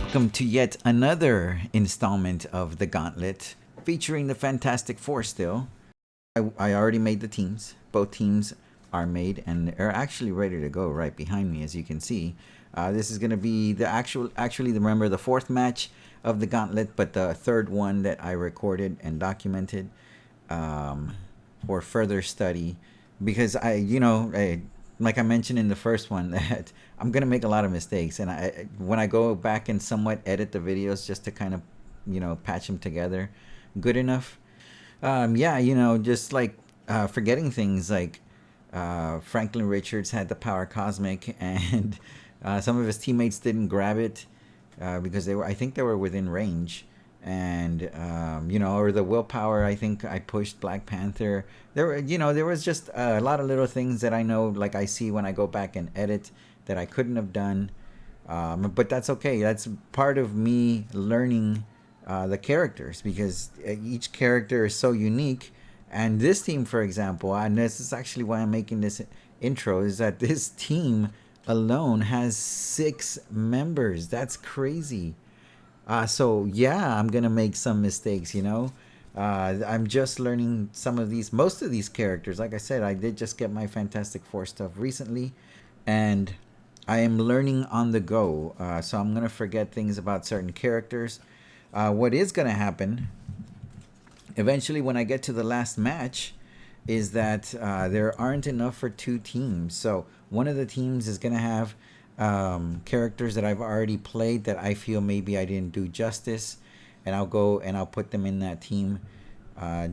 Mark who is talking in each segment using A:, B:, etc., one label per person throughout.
A: Welcome to yet another installment of the Gauntlet, featuring the Fantastic Four still. I already made the teams. Both teams are made and are actually ready to go right behind me, as you can see. This is going to be the remember, the fourth match of the Gauntlet, but the third one that I recorded and documented for further study. Because like I mentioned in the first one, that I'm gonna make a lot of mistakes, and when I go back and somewhat edit the videos just to kind of, patch them together, good enough. Just like forgetting things like Franklin Richards had the power cosmic, and some of his teammates didn't grab it because I think they were within range, and or the willpower. I think I pushed Black Panther. There was just a lot of little things that I know, like I see when I go back and edit, that I couldn't have done. But that's okay. That's part of me learning the characters, because each character is so unique. And this team, for example, and this is actually why I'm making this intro, is that this team alone has 6 members. That's crazy. So yeah, I'm gonna make some mistakes. I'm just learning most of these characters. Like I said, I did just get my Fantastic Four stuff recently, and I am learning on the go. So I'm gonna forget things about certain characters. What is gonna happen eventually when I get to the last match is that there aren't enough for 2 teams. So one of the teams is gonna have characters that I've already played that I feel maybe I didn't do justice, and I'll go and I'll put them in that team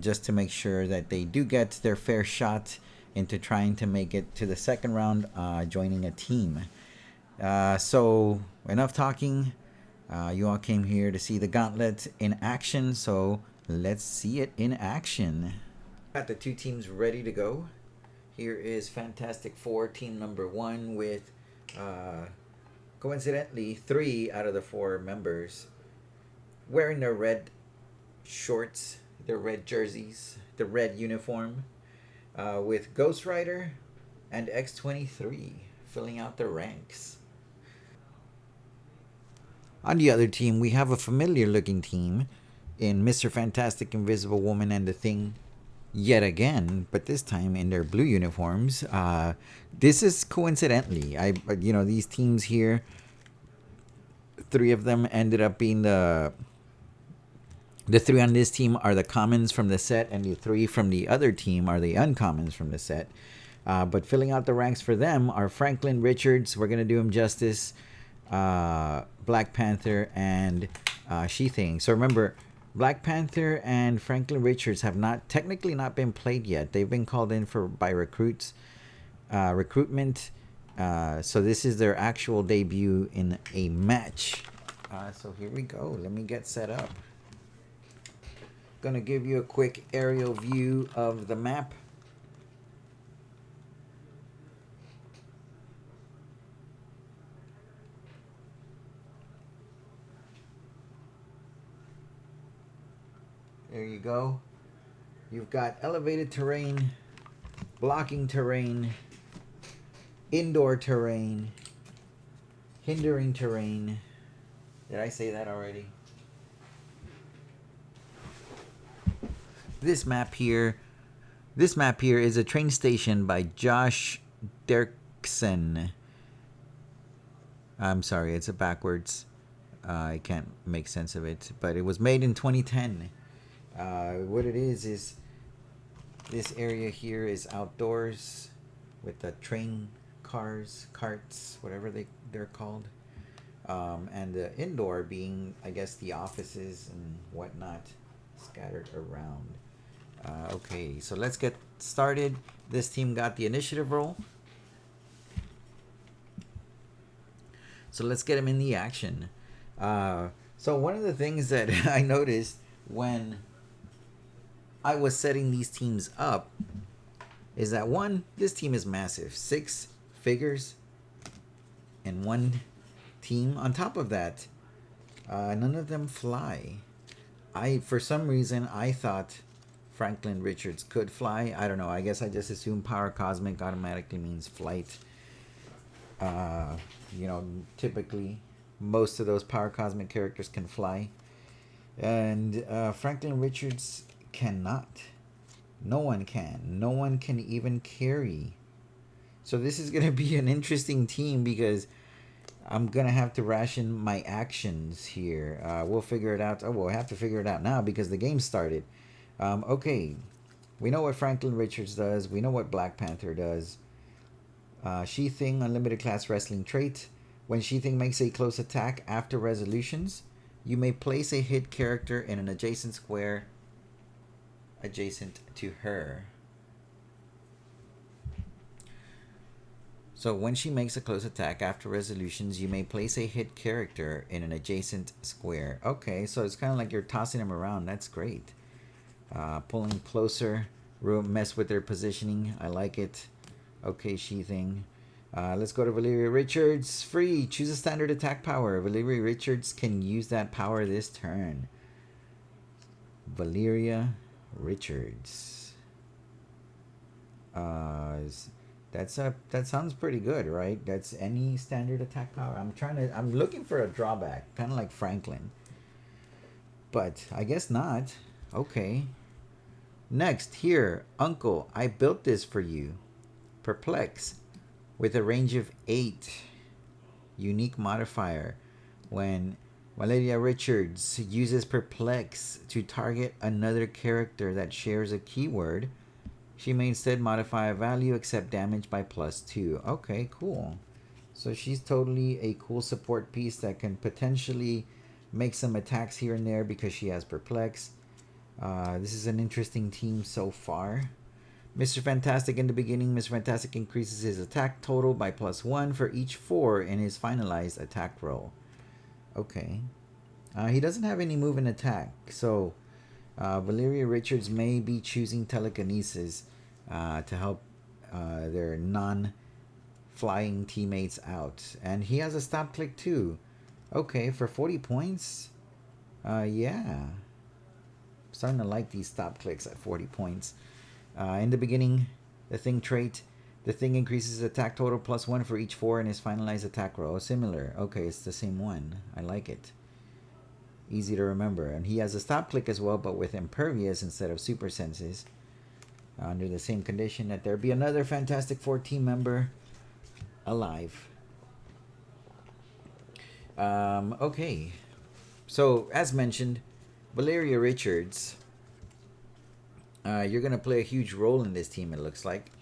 A: just to make sure that they do get their fair shot into trying to make it to the second round, joining a team. So enough talking. You all came here to see the Gauntlet in action, so let's see it in action. Got the 2 teams ready to go. Here is Fantastic Four team number 1 with coincidentally 3 out of the 4 members wearing their red shorts, their red jerseys, the red uniform, with Ghost Rider and X-23 filling out the ranks. On the other team, we have a familiar looking team in Mr. Fantastic, Invisible Woman, and the Thing yet again, but this time in their blue uniforms. This is coincidentally, these teams here, 3 of them ended up being the 3 on this team are the commons from the set, and the 3 from the other team are the uncommons from the set. But filling out the ranks for them are Franklin Richards. We're gonna do him justice. Black Panther and She-Thing. So remember, Black Panther and Franklin Richards have technically not been played yet. They've been called in by recruitment. So this is their actual debut in a match. So here we go. Let me get set up. Gonna give you a quick aerial view of the map. There you go. You've got elevated terrain, blocking terrain, indoor terrain, hindering terrain. Did I say that already? This map here is a train station by Josh Derksen. I'm sorry, it's a backwards. I can't make sense of it, but it was made in 2010. What it is this area here is outdoors with the train cars, carts, whatever they're called, and the indoor being, I guess, the offices and whatnot scattered around. Okay, so let's get started. This team got the initiative roll, so let's get them in the action. So one of the things that I noticed when I was setting these teams up is that, one, this team is massive. 6 figures in one team. On top of that, none of them fly. For some reason, I thought Franklin Richards could fly. I don't know. I guess I just assumed power cosmic automatically means flight. Typically. Most of those power cosmic characters can fly. And Franklin Richards cannot. No one can. No one can even carry. So this is going to be an interesting team because I'm going to have to ration my actions here. We'll figure it out. Oh, we'll have to figure it out now because the game started. Okay. We know what Franklin Richards does. We know what Black Panther does. She-Thing, unlimited class wrestling trait. When She-Thing makes a close attack after resolutions, you may place a hit character in an adjacent square adjacent to her. So when she makes a close attack after resolutions, you may place a hit character in an adjacent square. Okay, so it's kind of like you're tossing them around. That's great. Pulling closer, mess with their positioning. I like it. Okay, She-Thing. Let's go to Valeria Richards. Free. Choose a standard attack power. Valeria Richards can use that power this turn. Valeria Richards. That sounds pretty good, right? That's any standard attack power. I'm looking for a drawback, kind of like Franklin. But I guess not. Okay. Next, here, Uncle, I built this for you. Perplex. With a range of 8. Unique modifier. When Valeria Richards uses Perplex to target another character that shares a keyword, she may instead modify a value except damage by +2. Okay, cool. So she's totally a cool support piece that can potentially make some attacks here and there because she has Perplex. This is an interesting team so far. Mr. Fantastic in the beginning. Mr. Fantastic increases his attack total by +1 for each 4 in his finalized attack roll. Okay. He doesn't have any move and attack. So Valeria Richards may be choosing telekinesis to help their non-flying teammates out. And he has a stop click too. Okay, for 40 points? Yeah. Starting to like these stop clicks at 40 points. In the beginning, the Thing trait. The Thing increases attack total +1 for each 4 in his finalized attack roll. Similar. Okay, it's the same one. I like it. Easy to remember. And he has a stop click as well, but with impervious instead of super senses. Under the same condition that there be another Fantastic Four team member alive. Okay. So, as mentioned, Valeria Richards, you're going to play a huge role in this team, it looks like.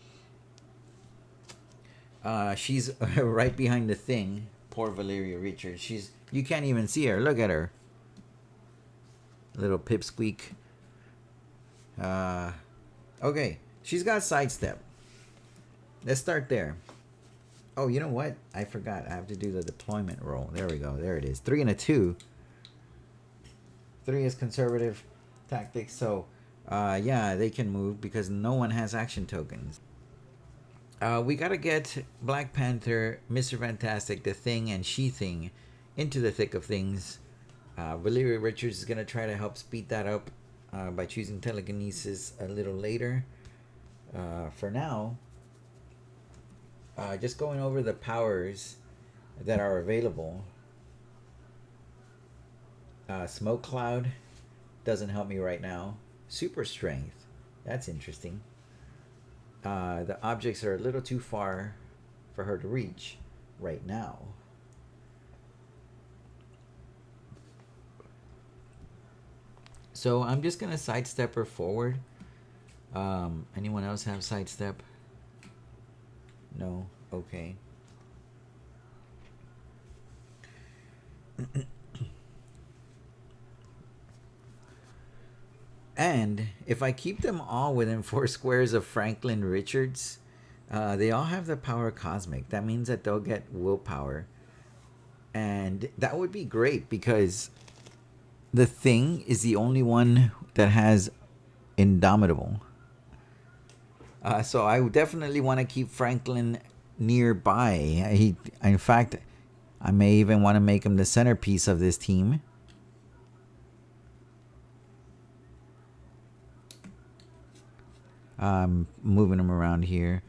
A: She's right behind the Thing. Poor Valeria Richards. You can't even see her. Look at her. Little pipsqueak. Okay. She's got sidestep. Let's start there. Oh, you know what? I forgot. I have to do the deployment roll. There we go. There it is. 3 and a 2. 3 is conservative tactics. So, yeah, they can move because no one has action tokens. We got to get Black Panther, Mr. Fantastic, the Thing, and She-Thing into the thick of things. Valeria Richards is going to try to help speed that up by choosing telekinesis a little later. For now, just going over the powers that are available. Smoke Cloud doesn't help me right now. Super Strength, that's interesting. The objects are a little too far for her to reach right now. So I'm just going to sidestep her forward. Anyone else have sidestep? No? Okay. And if I keep them all within 4 squares of Franklin Richards, they all have the power cosmic. That means that they'll get willpower. And that would be great because the Thing is the only one that has Indomitable. So I would definitely want to keep Franklin nearby. In fact, I may even want to make him the centerpiece of this team. I'm moving him around here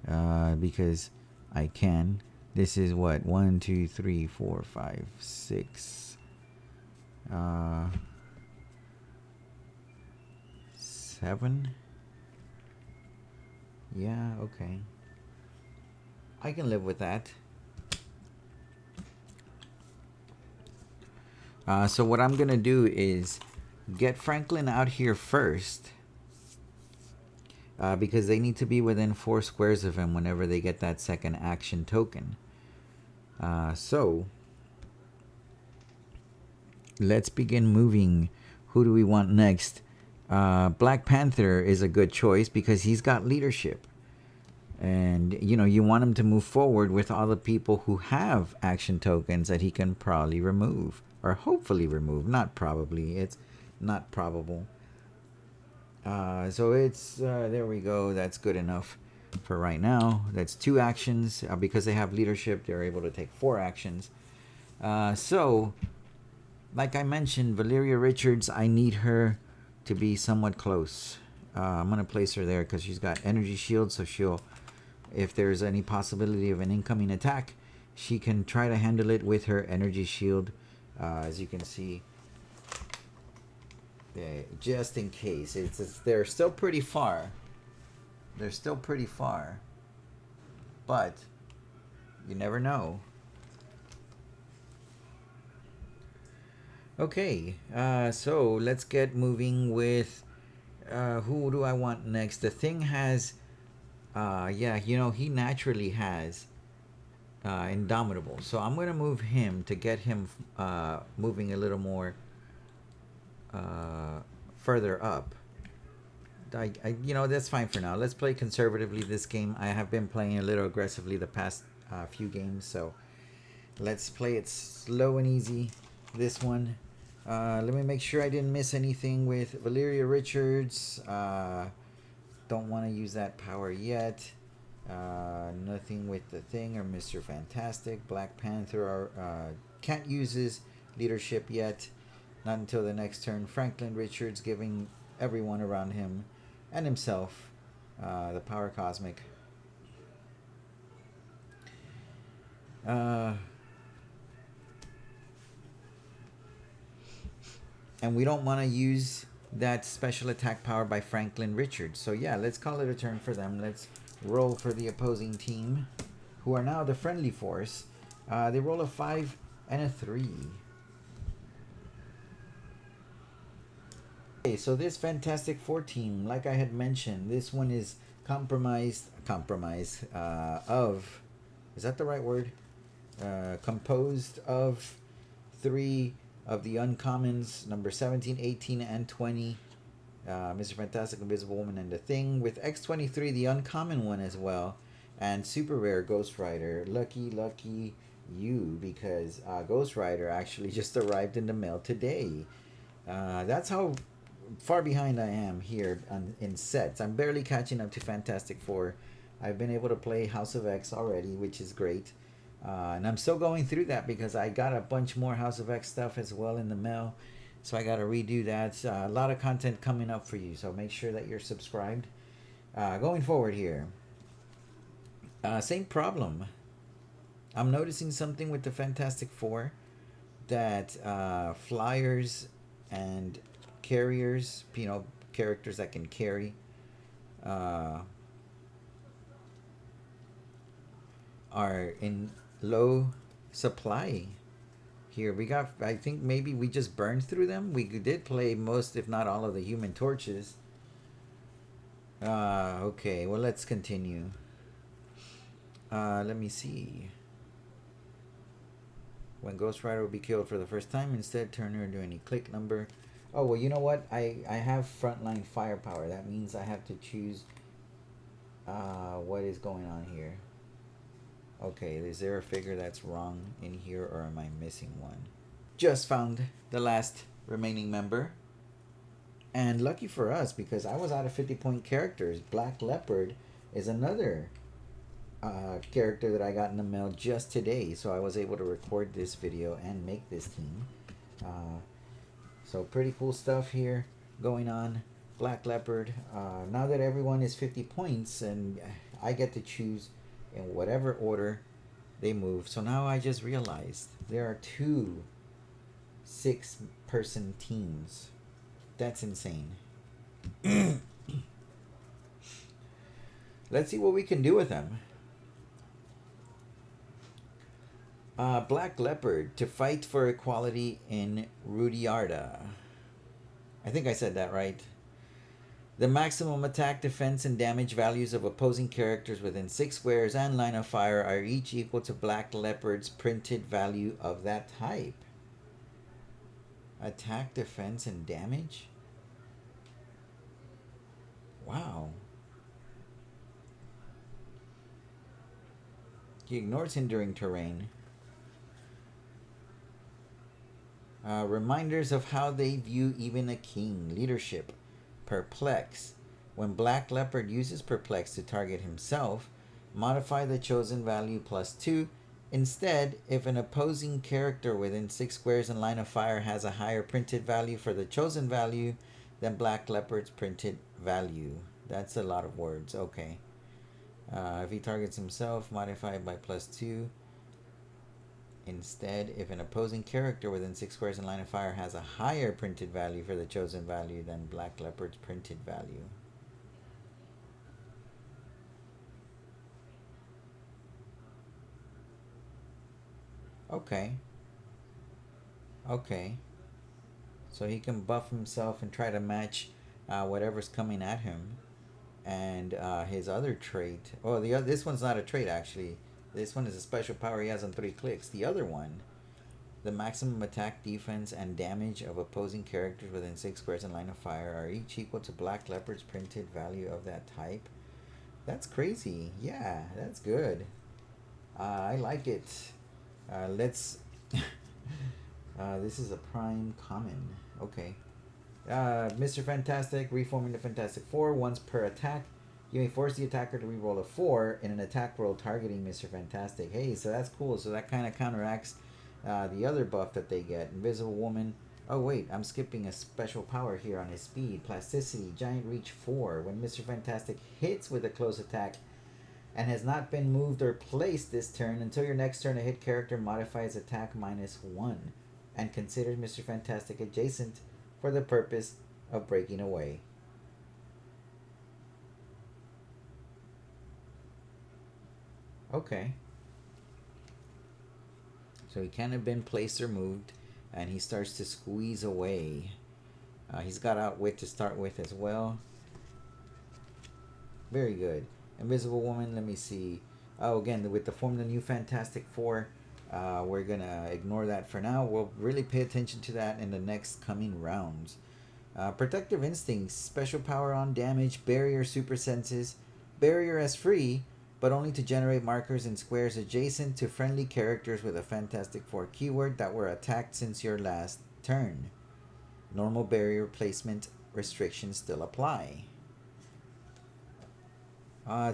A: because I can. This is what? 1, 2, 3, 4, 5, 6. 7. Yeah, okay. I can live with that. So what I'm gonna do is get Franklin out here first, because they need to be within 4 squares of him whenever they get that second action token. So let's begin moving. Who do we want next? Black Panther is a good choice because he's got leadership. And, you know, you want him to move forward with all the people who have action tokens that he can probably remove. Or hopefully remove. Not probably. It's not probable. So it's, there we go. That's good enough for right now. That's 2 actions. Because they have leadership, they're able to take 4 actions. So, like I mentioned, Valeria Richards, I need her to be somewhat close. I'm going to place her there because she's got energy shield, so she'll, if there's any possibility of an incoming attack, she can try to handle it with her energy shield. As you can see, just in case. They're still pretty far. They're still pretty far. But you never know. Okay, so let's get moving with who do I want next? The Thing has, yeah, you know, he naturally has Indomitable. So I'm going to move him to get him moving a little more further up. You know, that's fine for now. Let's play conservatively this game. I have been playing a little aggressively the past few games, so let's play it slow and easy. This one. Let me make sure I didn't miss anything with Valeria Richards. Don't want to use that power yet. Nothing with the Thing or Mr. Fantastic. Black Panther can't use his leadership yet. Not until the next turn. Franklin Richards giving everyone around him and himself the power cosmic. And we don't want to use that special attack power by Franklin Richards. So yeah, let's call it a turn for them. Let's roll for the opposing team, who are now the friendly force. They roll a 5 and a 3. Okay, so this Fantastic Four team, like I had mentioned, this one is compromised of, is that the right word? Composed of 3 of the uncommons, number 17, 18, and 20. Mr. Fantastic, Invisible Woman, and the Thing. With X23, the uncommon one as well. And super rare Ghost Rider. Lucky you, because Ghost Rider actually just arrived in the mail today. That's how far behind I am here in sets. I'm barely catching up to Fantastic Four. I've been able to play House of X already, which is great. And I'm still going through that because I got a bunch more House of X stuff as well in the mail. So I got to redo that. A lot of content coming up for you. So make sure that you're subscribed. Going forward here. Same problem. I'm noticing something with the Fantastic Four. That flyers and carriers, you know, characters that can carry, are in low supply here. We got, I think maybe we just burned through them. We did play most, if not all, of the Human Torches. Okay, well, let's continue. Let me see. When Ghost Rider will be killed for the first time, instead turn her into any click number. Oh, well, you know what? I have frontline firepower. That means I have to choose what is going on here. Okay, is there a figure that's wrong in here, or am I missing one? Just found the last remaining member. And lucky for us, because I was out of 50-point characters. Black Leopard is another character that I got in the mail just today. So I was able to record this video and make this team. So pretty cool stuff here going on. Black Leopard. Now that everyone is 50 points and I get to choose in whatever order they move. So now I just realized there are two 6-person teams. That's insane. Let's see what we can do with them. Black Leopard to fight for equality in Rudyarda. I think I said that right. The maximum attack, defense, and damage values of opposing characters within 6 squares and line of fire are each equal to Black Leopard's printed value of that type. Attack, defense, and damage? Wow. He ignores hindering terrain. Reminders of how they view even a king. Leadership. Perplex. When Black Leopard uses Perplex to target himself, modify the chosen value +2. Instead, if an opposing character within 6 squares in line of fire has a higher printed value for the chosen value than Black Leopard's printed value. That's a lot of words. Okay. If he targets himself, modify by +2. Instead, if an opposing character within 6 squares in line of fire has a higher printed value for the chosen value than Black Leopard's printed value. Okay. Okay. So he can buff himself and try to match whatever's coming at him. And his other trait... Oh, this one's not a trait, actually. This one is a special power he has on 3 clicks. The other one, the maximum attack, defense, and damage of opposing characters within 6 squares in line of fire are each equal to Black Leopard's printed value of that type. That's crazy. Yeah, that's good. I like it. Let's... this is a prime common. Okay. Mr. Fantastic, reforming the Fantastic Four once per attack. You may force the attacker to reroll a 4 in an attack roll targeting Mr. Fantastic. Hey, so that's cool. So that kind of counteracts the other buff that they get. Invisible Woman. Oh, wait. I'm skipping a special power here on his speed. Plasticity. Giant Reach 4. When Mr. Fantastic hits with a close attack and has not been moved or placed this turn, until your next turn, a hit character modifies attack -1 and considers Mr. Fantastic adjacent for the purpose of breaking away. Okay. So he can't have been placed or moved, and he starts to squeeze away. He's got Outwit to start with as well. Very good. Invisible Woman, let me see. Oh, again, with the form of the new Fantastic Four, we're going to ignore that for now. We'll really pay attention to that in the next coming rounds. Protective Instincts, special power on damage, barrier, super senses. Barrier as free, but only to generate markers in squares adjacent to friendly characters with a Fantastic Four keyword that were attacked since your last turn. Normal barrier placement restrictions still apply.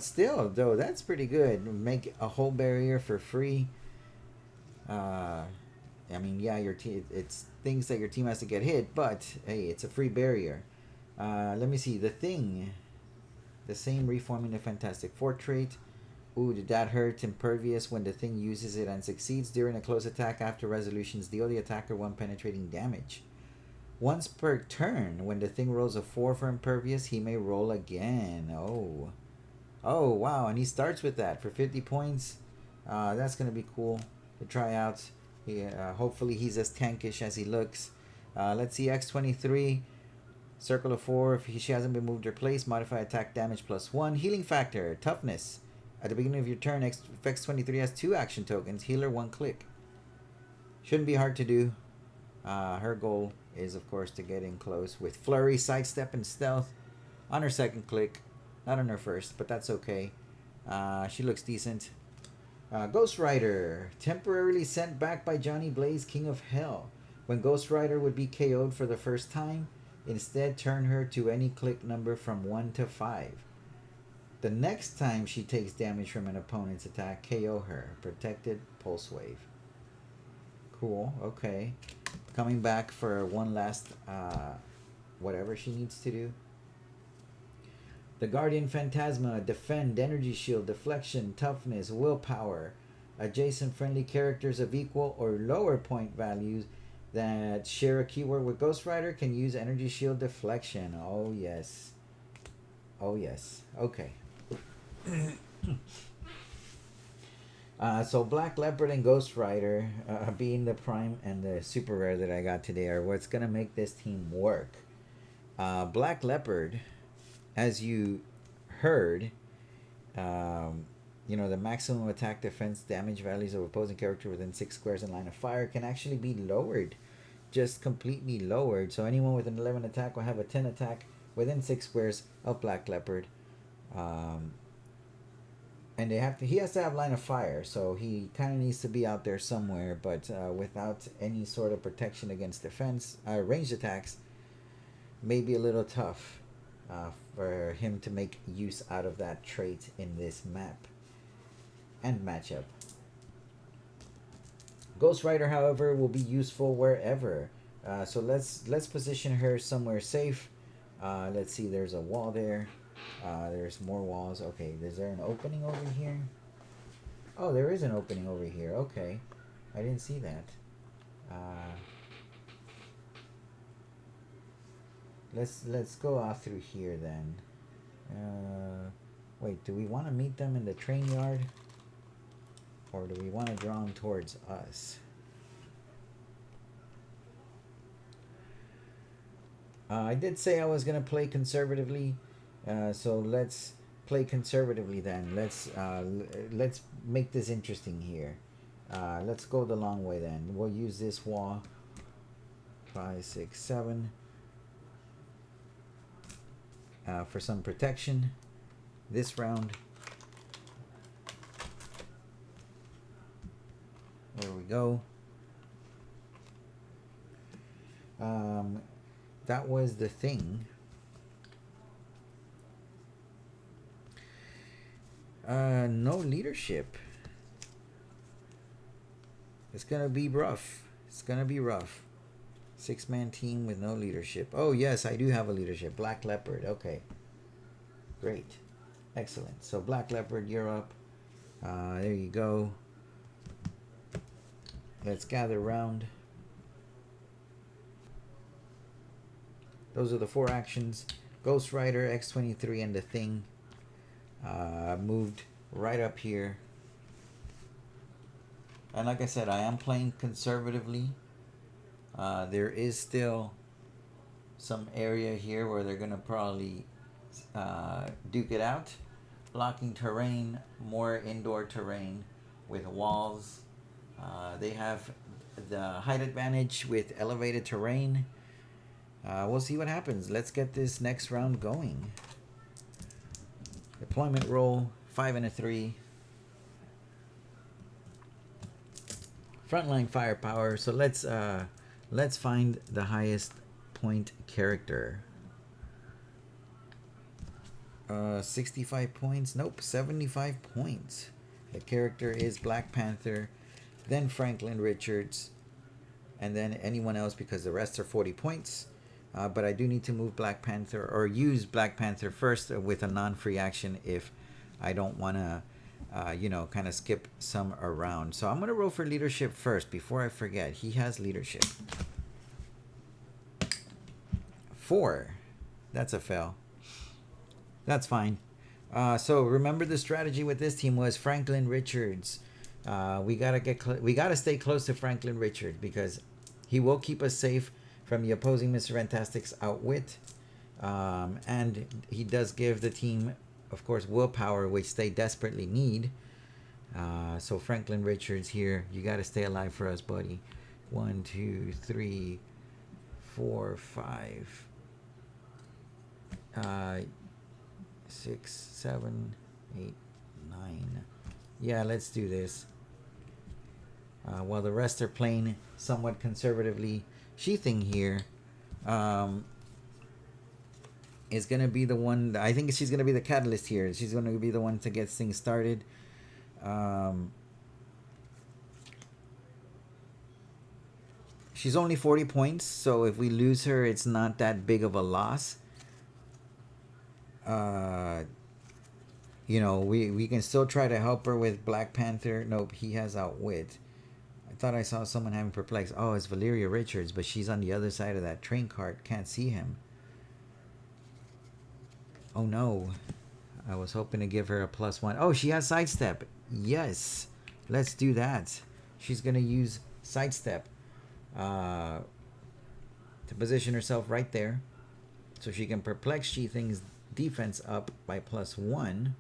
A: Still, though, that's pretty good. Make a whole barrier for free. I mean, yeah, it's things that your team has to get hit, but hey, it's a free barrier. Let me see. The Thing. The same reforming the Fantastic Four trait. Ooh, did that hurt? Impervious. When the Thing uses it and succeeds during a close attack after resolutions, deal the attacker 1 penetrating damage. Once per turn, when the Thing rolls a 4 for Impervious, he may roll again. Oh, wow. And he starts with that for 50 points. That's going to be cool to try out. Hopefully he's as tankish as he looks. Let's see, X23. Circle of 4. If she hasn't been moved or placed, modify attack damage +1. Healing factor. Toughness. At the beginning of your turn, X23 has 2 action tokens. Healer 1 click. Shouldn't be hard to do. Her goal is, of course, to get in close with Flurry, Sidestep, and Stealth on her second click. Not on her first, but that's okay. She looks decent. Ghost Rider. Temporarily sent back by Johnny Blaze, King of Hell. When Ghost Rider would be KO'd for the first time, instead turn her to any click number from 1 to 5. The next time she takes damage from an opponent's attack, KO her. Protected Pulse Wave. Cool, okay. Coming back for one last whatever she needs to do. The Guardian Phantasma. Defend, Energy Shield, Deflection, Toughness, Willpower. Adjacent friendly characters of equal or lower point values that share a keyword with Ghost Rider can use energy shield deflection. Oh yes. Oh yes. Okay. So Black Leopard and Ghost Rider, being the prime and the super rare that I got today, are what's gonna make this team work. Black Leopard, as you heard, the maximum attack, defense, damage values of opposing character within 6 squares in line of fire can actually be lowered, just completely lowered. So anyone with an 11 attack will have a 10 attack within 6 squares of Black Leopard. And he has to have line of fire, so he kind of needs to be out there somewhere, but without any sort of protection against defense, ranged attacks may be a little tough for him to make use out of that trait in this map and matchup. Ghost Rider, however, will be useful wherever. So let's position her somewhere safe. Let's see, there's a wall there. There's more walls. Okay, is there an opening over here? Oh, there is an opening over here. Okay, I didn't see that. Let's go out through here then. Wait, do we want to meet them in the train yard, or do we want to draw them towards us? I did say I was gonna play conservatively. So let's play conservatively then. Let's make this interesting here. Let's go the long way then. We'll use this wall. 5, 6, 7. For some protection this round. There we go. That was the thing. No leadership. It's gonna be rough. It's gonna be rough. 6-man team with no leadership. Oh yes, I do have a leadership. Black Leopard. Okay. Great. Excellent. So Black Leopard, you're up. There you go. Let's gather round. Those are the 4 actions. Ghost Rider, X-23, and the Thing. Moved right up here, and like I said, I am playing conservatively. There is still some area here where they're gonna probably duke it out. Blocking terrain, more indoor terrain with walls. They have the height advantage with elevated terrain. We'll see what happens. Let's get this next round going. Deployment roll, 5 and a 3. Frontline firepower. So let's find the highest point character. 65 points. Nope, 75 points. The character is Black Panther, then Franklin Richards, and then anyone else because the rest are 40 points. But I do need to move Black Panther or use Black Panther first with a non-free action if I don't want to, kind of skip some around. So I'm going to roll for leadership first before I forget. He has leadership. 4. That's a fail. That's fine. So remember the strategy with this team was Franklin Richards. We gotta stay close to Franklin Richards because he will keep us safe from the opposing Mr. Fantastic's outwit. And he does give the team, of course, willpower, which they desperately need. So Franklin Richards here, you got to stay alive for us, buddy. 1, 2, 3, 4, 5, 6, 7, 8, 9. Yeah, let's do this. While the rest are playing somewhat conservatively, She-Thing here is going to be the one. I think she's going to be the catalyst here. She's going to be the one to get things started. She's only 40 points, so if we lose her, it's not that big of a loss. you know, we can still try to help her with Black Panther. Nope, he has Outwit. I thought I saw someone having Perplex. Oh, it's Valeria Richards, but she's on the other side of that train cart. Can't see him. Oh no. I was hoping to give her a +1. Oh, she has Sidestep. Yes. Let's do that. She's going to use Sidestep to position herself right there. So she can perplex Chi Thing's defense up by +1.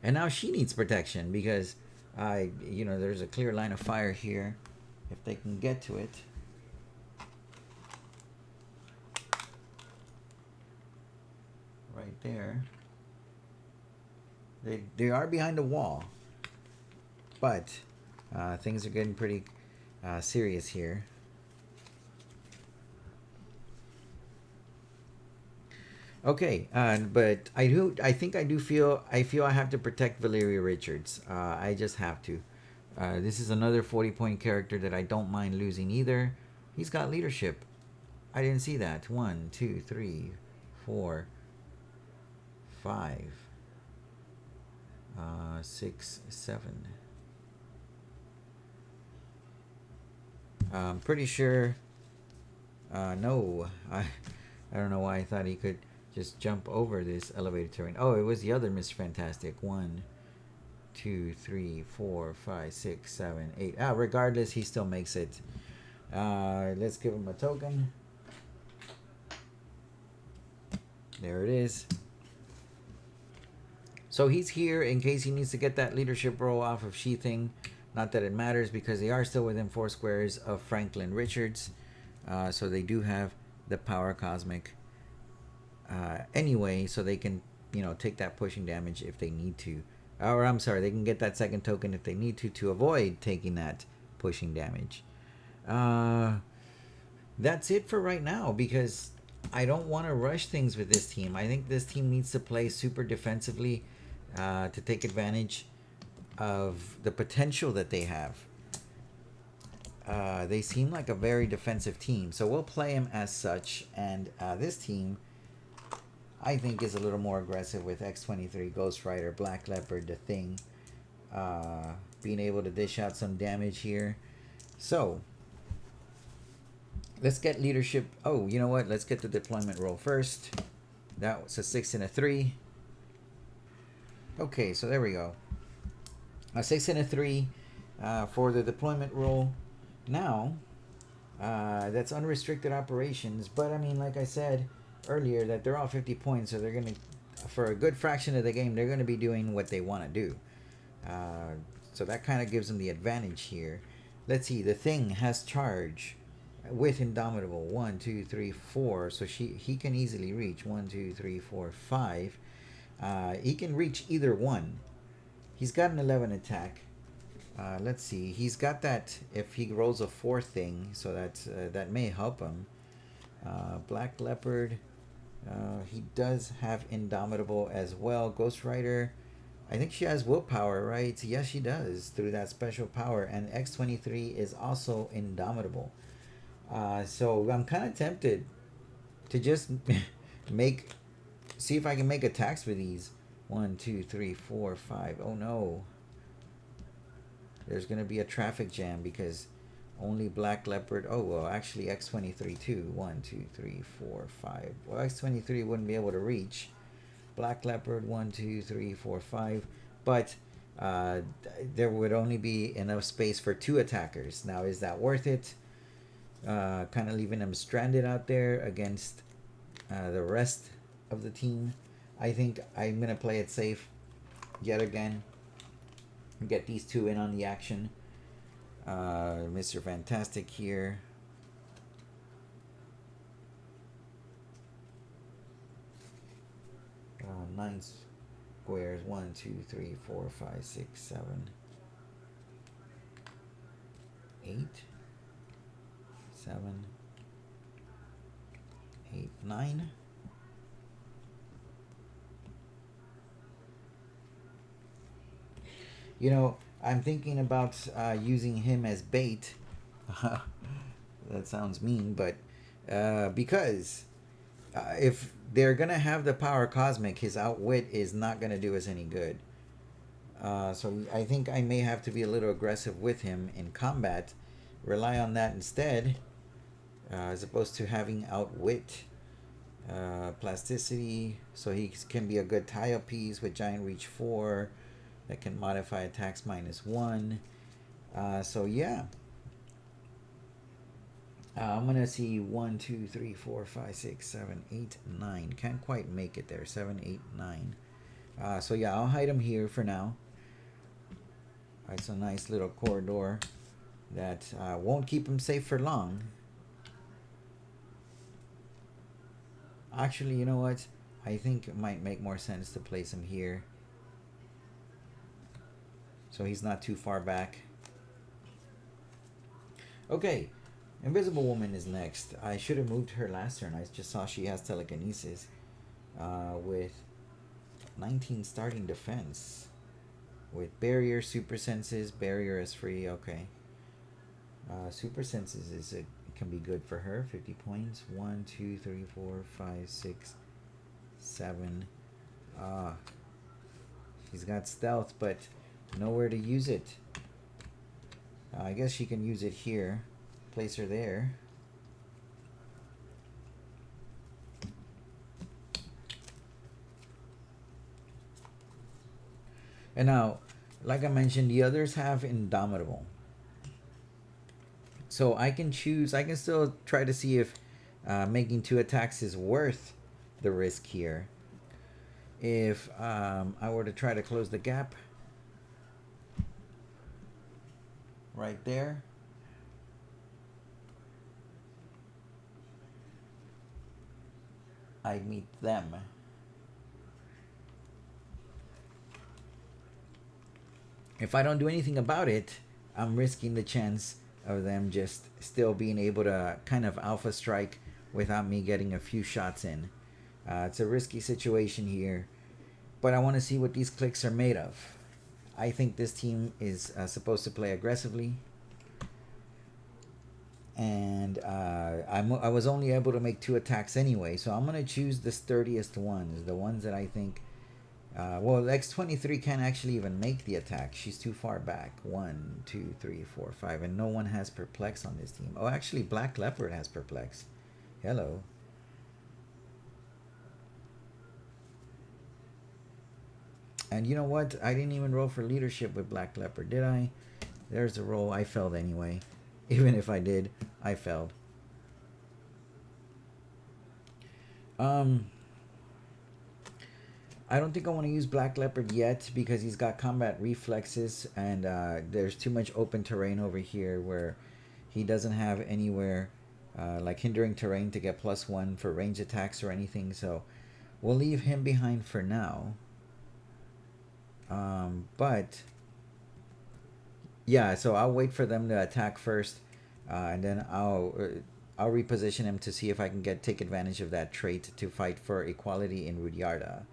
A: And now she needs protection because there's a clear line of fire here if they can get to it. Right there. They are behind the wall, but things are getting pretty serious here. Okay, but I feel I have to protect Valeria Richards. I just have to. This is another 40-point character that I don't mind losing either. He's got leadership. I didn't see that. 1, 2, 3, 4, 5, 6, 7. I'm pretty sure. No, I don't know why I thought he could just jump over this elevated terrain. Oh, it was the other Mr. Fantastic. 1, 2, 3, 4, 5, 6, 7, 8. Regardless, he still makes it. Let's give him a token. There it is. So he's here in case he needs to get that leadership role off of Sheathing. Not that it matters because they are still within 4 squares of Franklin Richards. So they do have the power cosmic anyway, so they can, take that pushing damage if they need to. Or I'm sorry, they can get that second token if they need to avoid taking that pushing damage. That's it for right now because I don't want to rush things with this team. I think this team needs to play super defensively to take advantage of the potential that they have. They seem like a very defensive team, so we'll play them as such. And this team, I think, is a little more aggressive with X-23, Ghost Rider, Black Leopard, the Thing, being able to dish out some damage here. So let's get leadership. Oh, you know what? Let's get the deployment roll first. That was a 6 and a 3. Okay, so there we go. A 6 and a 3 for the deployment roll. Now, that's unrestricted operations, but I mean, like I said earlier, that they're all 50 points, so they're going to, for a good fraction of the game, they're going to be doing what they want to do. So that kind of gives them the advantage here. Let's see, the Thing has charge with Indomitable. 1, 2, 3, 4, so he can easily reach 1, 2, 3, 4, 5. He can reach either one. He's got an 11 attack. Let's see. He's got that if he rolls a 4 thing, so that may help him. Black Leopard. He does have Indomitable as well. Ghost Rider. I think she has willpower, right? Yes, she does through that special power. And X-23 is also Indomitable. So I'm kind of tempted to just see if I can make attacks with these. 1, 2, 3, 4, 5. Oh no. There's going to be a traffic jam because only Black Leopard. Oh, well, actually X-23 too. 1, 2, 3, 4, 5. Well, X-23 wouldn't be able to reach. Black Leopard, 1, 2, 3, 4, 5. But there would only be enough space for 2 attackers. Now, is that worth it? Kind of leaving them stranded out there against the rest of the team. I think I'm going to play it safe yet again. Get these 2 in on the action. Mr. Fantastic here. Nine squares. 1, 2, 3, 4, 5, 6, 7, 8, 7, 8, 9. I'm thinking about using him as bait. That sounds mean, but because If they're gonna have the power cosmic, his outwit is not gonna do us any good. So I think I may have to be a little aggressive with him in combat. Rely on that instead, as opposed to having outwit. Plasticity, so he can be a good tie-up piece with Giant Reach 4 that can modify attacks -1. So yeah. I'm gonna see 1, 2, 3, 4, 5, 6, 7, 8, 9. Can't quite make it there. 7, 8, 9. So yeah, I'll hide him here for now. It's a nice little corridor that won't keep him safe for long. Actually, you know what? I think it might make more sense to place him here, so he's not too far back. Okay, Invisible Woman is next. I should have moved her last turn. I just saw she has telekinesis with 19 starting defense. With barrier, super senses, barrier is free. Okay. Super senses can be good for her. 50 points. 1, 2, 3, 4, 5, 6, 7. She's got stealth, but nowhere to use it. I guess she can use it here. Place her there. And now, like I mentioned, the others have Indomitable. So I can choose, I can still try to see if making 2 attacks is worth the risk here. If I were to try to close the gap right there, I meet them. If I don't do anything about it, I'm risking the chance of them just still being able to kind of alpha strike without me getting a few shots in. It's a risky situation here, but I want to see what these clicks are made of. I think this team is supposed to play aggressively, and I was only able to make 2 attacks anyway, so I'm going to choose the sturdiest ones, the ones that I think... well, X23 can't actually even make the attack. She's too far back. 1, 2, 3, 4, 5. And no one has Perplex on this team. Oh, actually, Black Leopard has Perplex. Hello. And you know what? I didn't even roll for leadership with Black Leopard, did I? There's the roll. I failed anyway. Even if I did, I failed. I don't think I want to use Black Leopard yet because he's got combat reflexes, and there's too much open terrain over here where he doesn't have anywhere like hindering terrain to get +1 for range attacks or anything, so we'll leave him behind for now. But yeah, so I'll wait for them to attack first, and then I'll reposition him to see if I can take advantage of that trait to fight for equality in Rudyarda.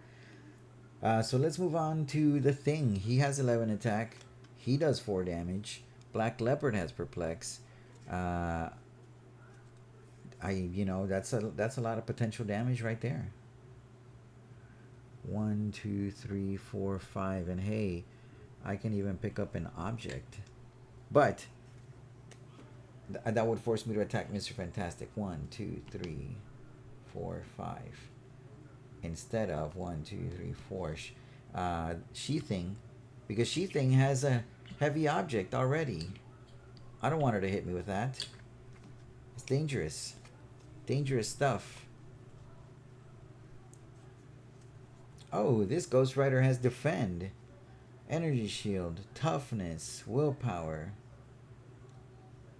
A: So let's move on to the Thing. He has 11 attack. He does 4 damage. Black Leopard has Perplex. That's a lot of potential damage right there. 1, 2, 3, 4, 5, and hey, I can even pick up an object. But that would force me to attack Mr. Fantastic. 1, 2, 3, 4, 5. Instead of 1, 2, 3, 4. She-Thing, because She-Thing has a heavy object already. I don't want her to hit me with that. It's dangerous. Dangerous stuff. Oh, this Ghost Rider has Defend, Energy Shield, Toughness, Willpower.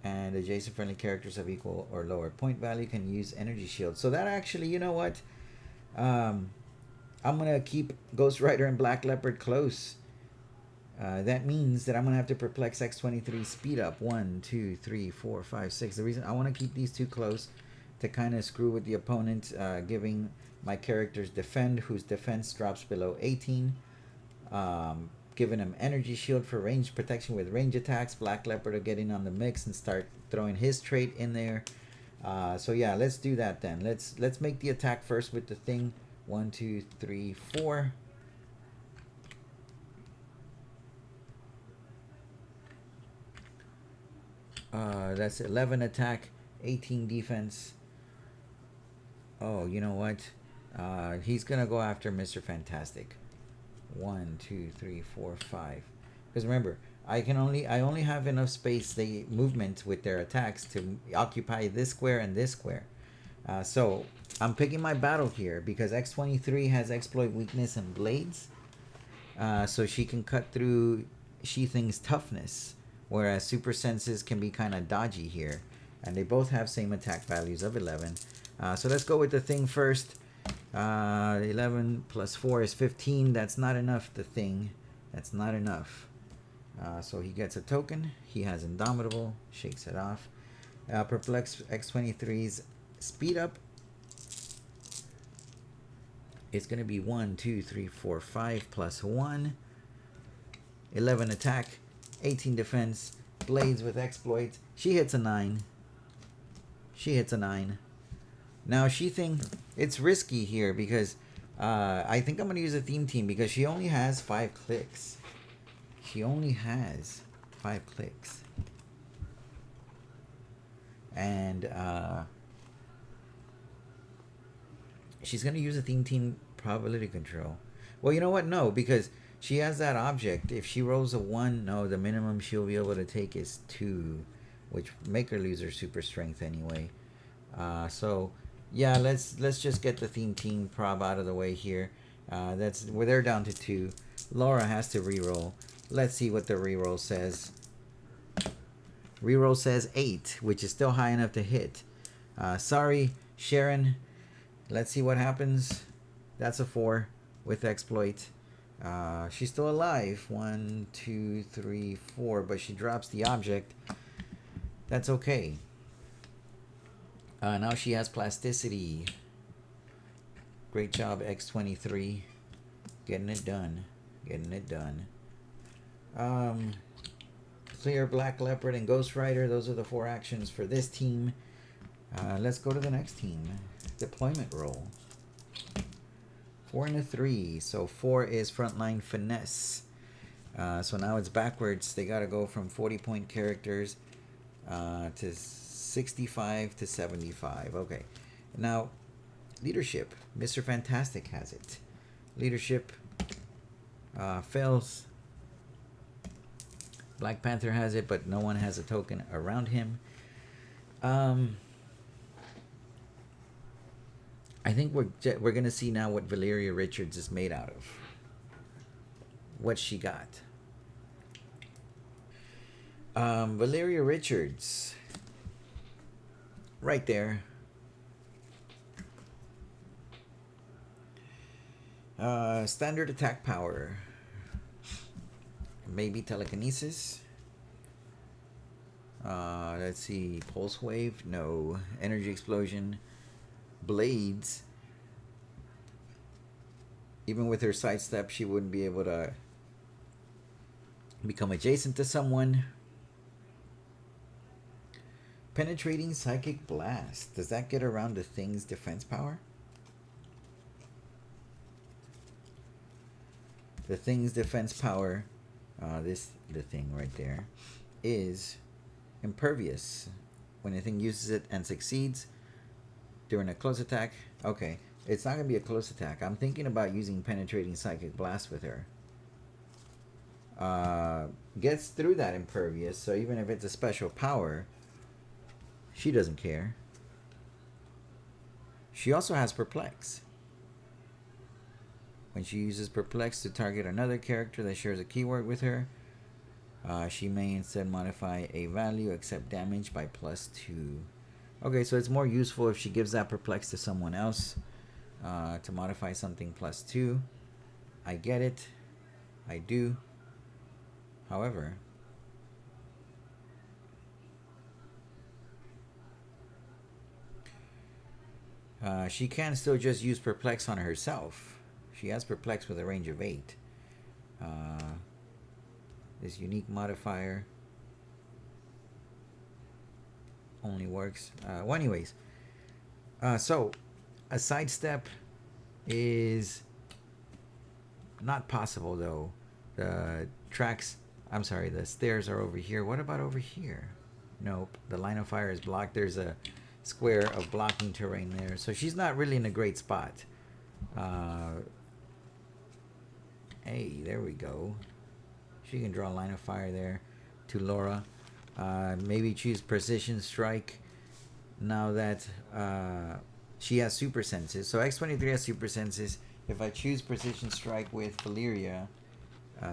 A: And adjacent friendly characters of equal or lower point value can use Energy Shield. So that actually, you know what? I'm going to keep Ghost Rider and Black Leopard close. That means that I'm going to have to Perplex X23 speed up. 1, 2, 3, 4, 5, 6. The reason I want to keep these 2 close to kind of screw with the opponent, giving my characters Defend, whose defense drops below 18. Giving him Energy Shield for range protection with range attacks. Black Leopard will get in on the mix and start throwing his trait in there. So yeah, let's do that then. Let's make the attack first with the thing. 1, 2, 3, 4. That's 11 attack, 18 defense. Oh, you know what? He's gonna go after Mr. Fantastic. 1, 2, 3, 4, 5. Because remember, I only have enough space, they movement with their attacks to occupy this square and this square. So I'm picking my battle here because X23 has exploit weakness and blades. So she can cut through Sheathing's toughness, whereas Super Senses can be kind of dodgy here. And they both have same attack values of 11. So let's go with the thing first. 11 plus 4 is 15. That's not enough, the thing. That's not enough. So he gets a token. He has Indomitable. Shakes it off. Perplex X23's speed up. It's going to be 1, 2, 3, 4, 5 plus 1. 11 attack. 18 defense. Blades with exploit. She hits a 9. She hits a 9. Now Sheathing, it's risky here because I think I'm going to use a theme team because she only has 5 clicks. She only has 5 clicks. And she's going to use a theme team probability control. Well, you know what? No, because she has that object. If she rolls a 1, no, the minimum she'll be able to take is 2, which make her lose her super strength anyway. So yeah, let's just get the theme team prob out of the way here. That's where they're down to 2. Laura has to reroll. Let's see what the reroll says. Reroll says 8, which is still high enough to hit. Sorry, Sharon. Let's see what happens. That's a 4 with exploit. She's still alive. 1, 2, 3, 4, but she drops the object. That's okay. Now she has plasticity. Great job, X23. Getting it done. Getting it done. Clear, Black Leopard, and Ghost Rider. Those are the 4 actions for this team. Let's go to the next team. Deployment roll. 4 and a 3. So 4 is frontline finesse. So now it's backwards. They got to go from 40-point characters to 65 to 75. Okay. Now, leadership. Mr. Fantastic has it. Leadership fails. Black Panther has it, but no one has a token around him. I think we're gonna see now what Valeria Richards is made out of. What she got. Valeria Richards. Right there. Standard attack power. Maybe telekinesis. Let's see. Pulse wave. No. Energy explosion. Blades. Even with her sidestep, she wouldn't be able to become adjacent to someone. Penetrating psychic blast. Does that get around the thing's defense power? The thing's defense power, the thing right there, is impervious. When a thing uses it and succeeds during a close attack, okay, it's not going to be a close attack. I'm thinking about using penetrating psychic blast with her. Gets through that impervious, so even if it's a special power, she doesn't care. She also has perplex. When she uses perplex to target another character that shares a keyword with her, she may instead modify a value except damage by +2. Okay, so it's more useful if she gives that perplex to someone else to modify something +2. I get it. I do. However, she can still just use perplex on herself. She has perplex with a range of 8. This unique modifier. only works. Well, anyways, so a sidestep is not possible though. The tracks, I'm sorry, the stairs are over here. What about over here? Nope, the line of fire is blocked. There's a square of blocking terrain there, so she's not really in a great spot. Hey, there we go. She can draw a line of fire there to Laura. Maybe choose precision strike now that she has super senses. So X23 has super senses. If I choose precision strike with Valeria,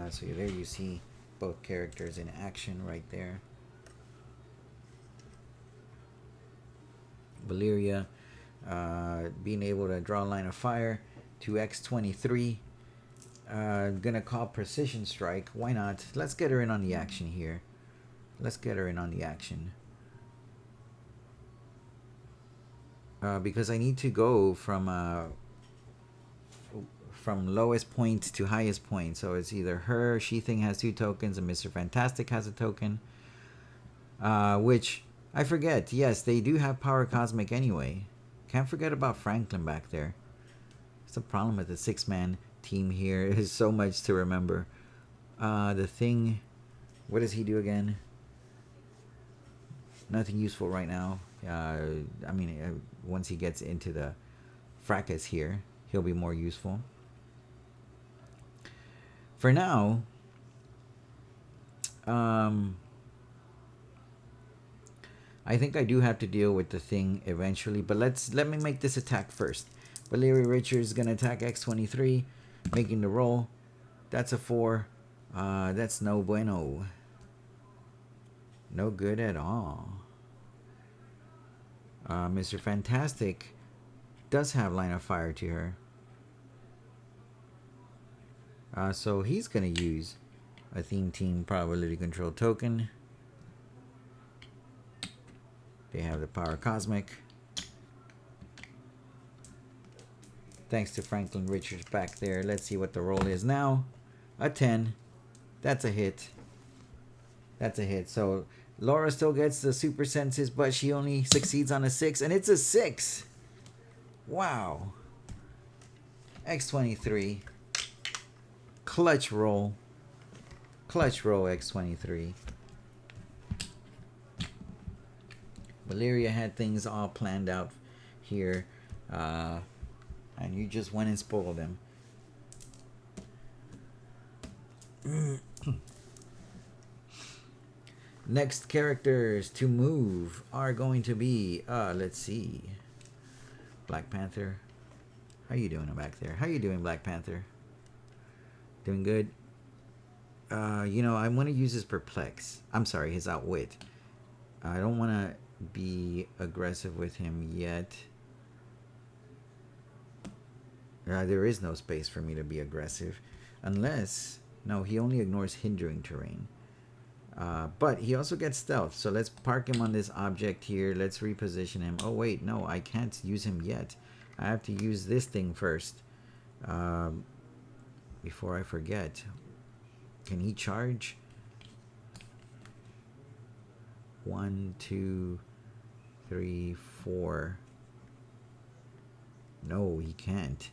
A: so there you see both characters in action right there. Valeria being able to draw a line of fire to X23. Gonna call precision strike. Why not? Let's get her in on the action here. Let's get her in on the action. Because I need to go from lowest point to highest point. So it's either her, She-Thing has 2 tokens, and Mr. Fantastic has a token. Which, I forget, yes, they do have Power Cosmic anyway. Can't forget about Franklin back there. It's the problem with the 6-man team here. Is so much to remember. The Thing, what does he do again? Nothing useful right now. I mean, once he gets into the fracas here, he'll be more useful. For now, I think I do have to deal with the Thing eventually, but let me make this attack first. Valeria Richards is gonna attack X23, making the roll. That's a 4. That's no bueno. No good at all. Mr. Fantastic does have line of fire to her. So he's going to use a Theme Team probability control token. They have the Power Cosmic. Thanks to Franklin Richards back there. Let's see what the roll is now. A 10. That's a hit. That's a hit. So Laura still gets the super senses, but she only succeeds on a 6, and it's a 6. Wow. X23. Clutch roll. Clutch roll, X23. Valeria had things all planned out here, and you just went and spoiled them. Next characters to move are going to be, let's see, Black Panther. How you doing back there? How you doing, Black Panther? Doing good? You know, I want to use his Perplex. I'm sorry, his Outwit. I don't want to be aggressive with him yet. There is no space for me to be aggressive. Unless, no, he only ignores hindering terrain. But he also gets stealth. So let's park him on this object here. Let's reposition him. Oh, wait, no, I can't use him yet. I have to use this thing first. Before I forget. Can he charge? 1, 2, 3, 4. No, he can't.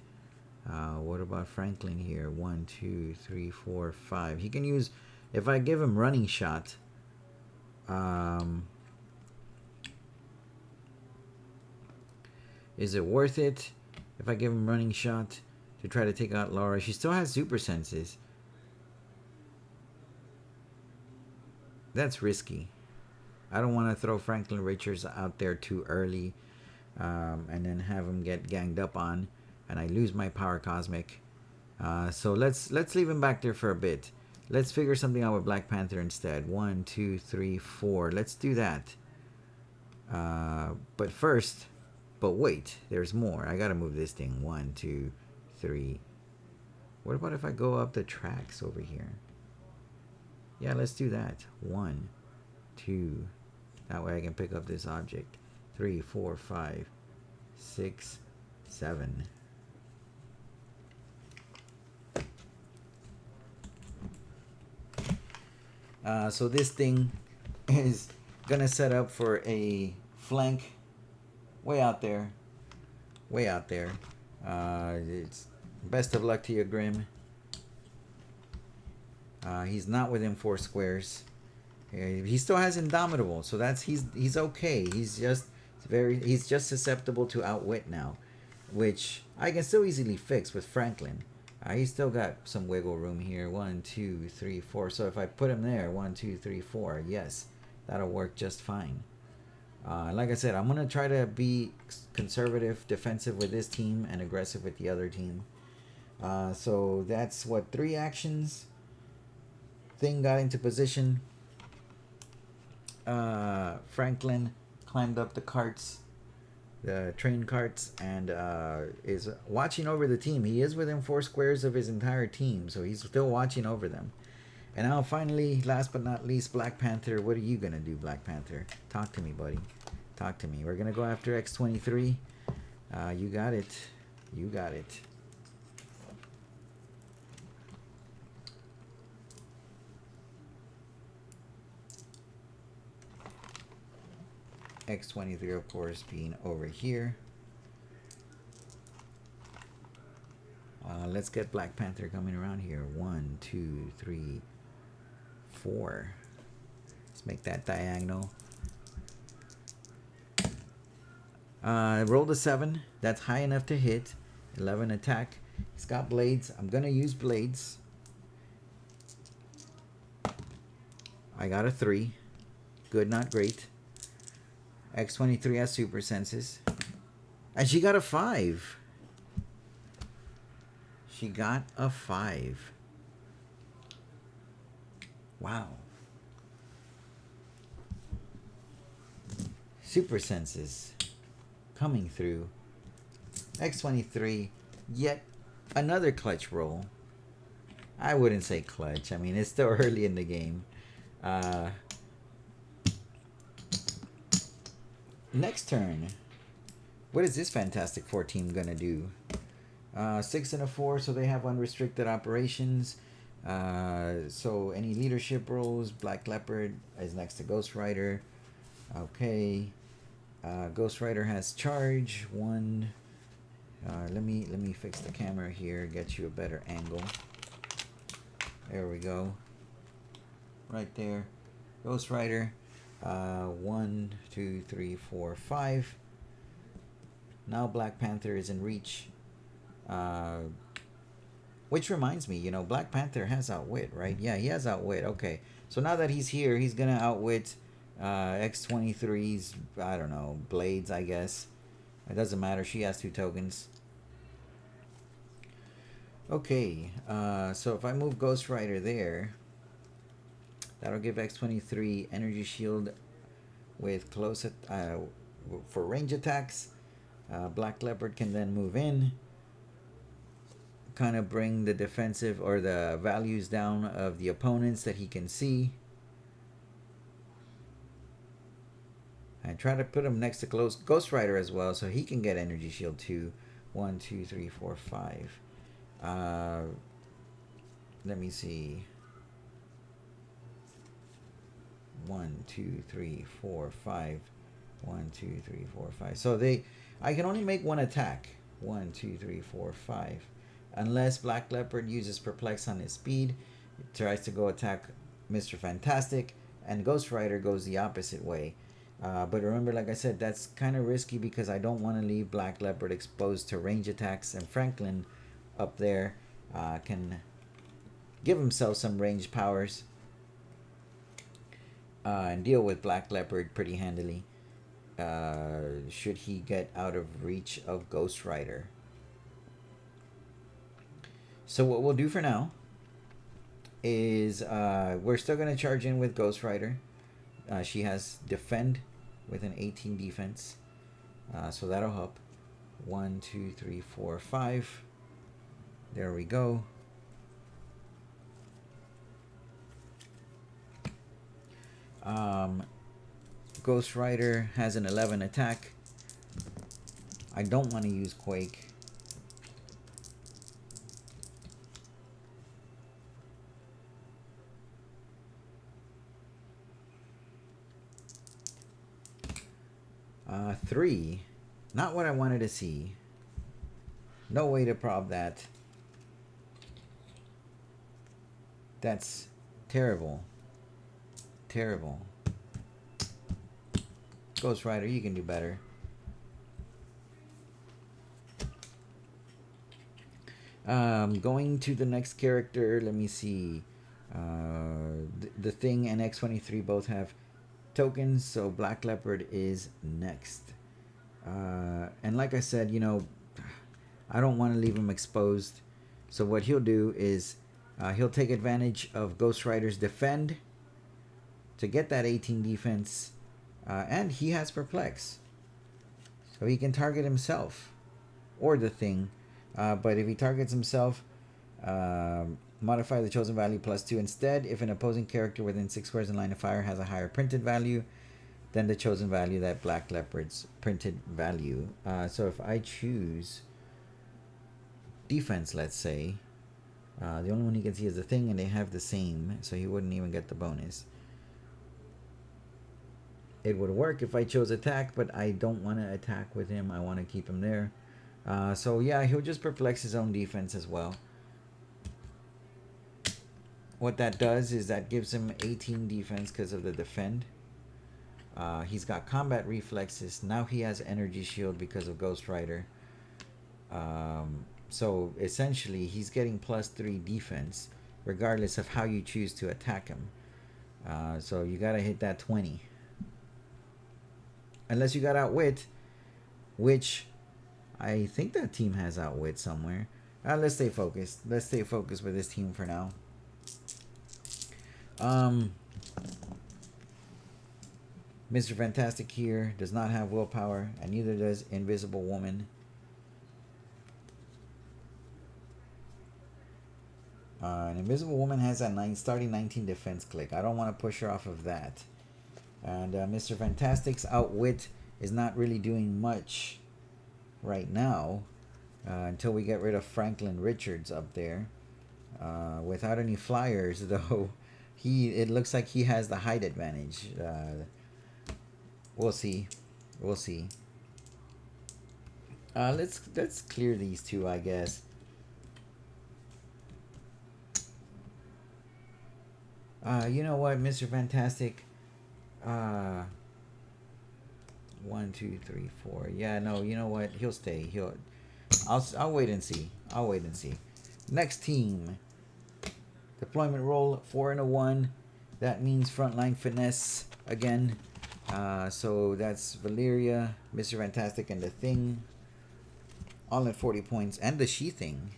A: What about Franklin here? 1, 2, 3, 4, 5. He can use, if I give him running shot, is it worth it if I give him running shot to try to take out Laura? She still has super senses. That's risky. I don't want to throw Franklin Richards out there too early, and then have him get ganged up on, and I lose my Power Cosmic. So let's leave him back there for a bit. Let's figure something out with Black Panther instead. 1, 2, 3, 4. Let's do that. But first, but wait, there's more. I gotta move this thing. 1, 2, 3. What about if I go up the tracks over here? Yeah, let's do that. 1, 2. That way I can pick up this object. 3, 4, 5, 6, 7. So this thing is gonna set up for a flank, way out there, way out there. It's best of luck to you, Grim. He's not within 4 squares. He still has Indomitable, so that's he's okay. He's just susceptible to Outwit now, which I can still easily fix with Franklin. He's still got some wiggle room here. 1, 2, 3, 4. So if I put him there, 1, 2, 3, 4, yes, that'll work just fine. Like I said, I'm gonna try to be conservative, defensive with this team, and aggressive with the other team. So that's what 3 actions. Thing got into position. Franklin climbed up the carts, the train carts, and is watching over the team. He is within 4 squares of his entire team, so he's still watching over them. And now finally, last but not least, Black Panther. What are you gonna do, Black Panther? Talk to me, buddy. Talk to me. We're gonna go after X-23. You got it. You got it. X-23, of course, being over here. Let's get Black Panther coming around here. 1, 2, 3, 4. Let's make that diagonal. Rolled a 7. That's high enough to hit. 11 attack. He's got blades. I'm going to use blades. I got a 3. Good, not great. X-23 has super senses. And she got a 5. She got a 5. Wow. Super senses coming through. X-23, yet another clutch roll. I wouldn't say clutch. I mean, it's still early in the game. Next turn. What is this Fantastic Four team gonna do? 6 and a 4, so they have unrestricted operations. So any leadership roles, Black Leopard is next to Ghost Rider. Okay. Ghost Rider has charge 1. Let me fix the camera here, get you a better angle. There we go. Right there. Ghost Rider. 1, 2, 3, 4, 5. Now Black Panther is in reach. Which reminds me, you know, Black Panther has Outwit, right? Yeah, he has Outwit. Okay. So now that he's here, he's going to outwit X-23's, I don't know, blades, I guess. It doesn't matter. She has 2 tokens. Okay. So if I move Ghost Rider there, that'll give X-23 energy shield with close for range attacks. Black Leopard can then move in, kind of bring the defensive or the values down of the opponents that he can see. And try to put him next to Ghost Rider as well, so he can get energy shield too. 1, 2, 3, 4, 5. Let me see. 1, 2, 3, 4, 5. 1, 2, 3, 4, 5. So I can only make 1 attack. 1, 2, 3, 4, 5. Unless Black Leopard uses Perplex on his speed, it tries to go attack Mr. Fantastic, and Ghost Rider goes the opposite way. But remember, like I said, that's kind of risky because I don't want to leave Black Leopard exposed to range attacks, and Franklin up there can give himself some range powers and deal with Black Leopard pretty handily should he get out of reach of Ghost Rider. So what we'll do for now is we're still going to charge in with Ghost Rider. She has defend with an 18 defense. So that'll help. 1, 2, 3, 4, 5. There we go. Ghost Rider has an 11 attack. I don't want to use Quake. 3. Not what I wanted to see. No way to prob that. That's terrible. Terrible. Ghost Rider, you can do better. Going to the next character, let me see. The Thing and X-23 both have tokens, so Black Leopard is next. And like I said, you know, I don't want to leave him exposed. So what he'll do is he'll take advantage of Ghost Rider's defend to get that 18 defense. And he has Perplex. So he can target himself or the Thing. But if he targets himself, modify the chosen value +2 instead. If an opposing character within 6 squares in line of fire has a higher printed value than the chosen value, that Black Leopard's printed value. So if I choose defense, let's say, the only one he can see is the Thing, and they have the same, so he wouldn't even get the bonus. It would work if I chose attack, but I don't want to attack with him. I want to keep him there. So yeah, he'll just perplex his own defense as well. What that does is that gives him 18 defense because of the defend. He's got combat reflexes. Now he has energy shield because of Ghost Rider. So essentially he's getting +3 defense regardless of how you choose to attack him. So you gotta hit that 20. Unless you got Outwit, which I think that team has Outwit somewhere. Let's stay focused. Let's stay focused with this team for now. Mr. Fantastic here does not have willpower, and neither does Invisible Woman. An Invisible Woman has a starting 19 defense click. I don't want to push her off of that. And Mr. Fantastic's Outwit is not really doing much right now until we get rid of Franklin Richards up there. Without any flyers, though, it looks like he has the height advantage. We'll see. We'll see. Let's clear these two, I guess. You know what, Mr. Fantastic? 1, 2, 3, 4. Yeah, no, you know what? He'll stay. I'll wait and see. I'll wait and see. Next team. Deployment roll 4 and a 1. That means frontline finesse again. So that's Valeria, Mr. Fantastic, and the Thing. All at 40 points. And the She-Thing.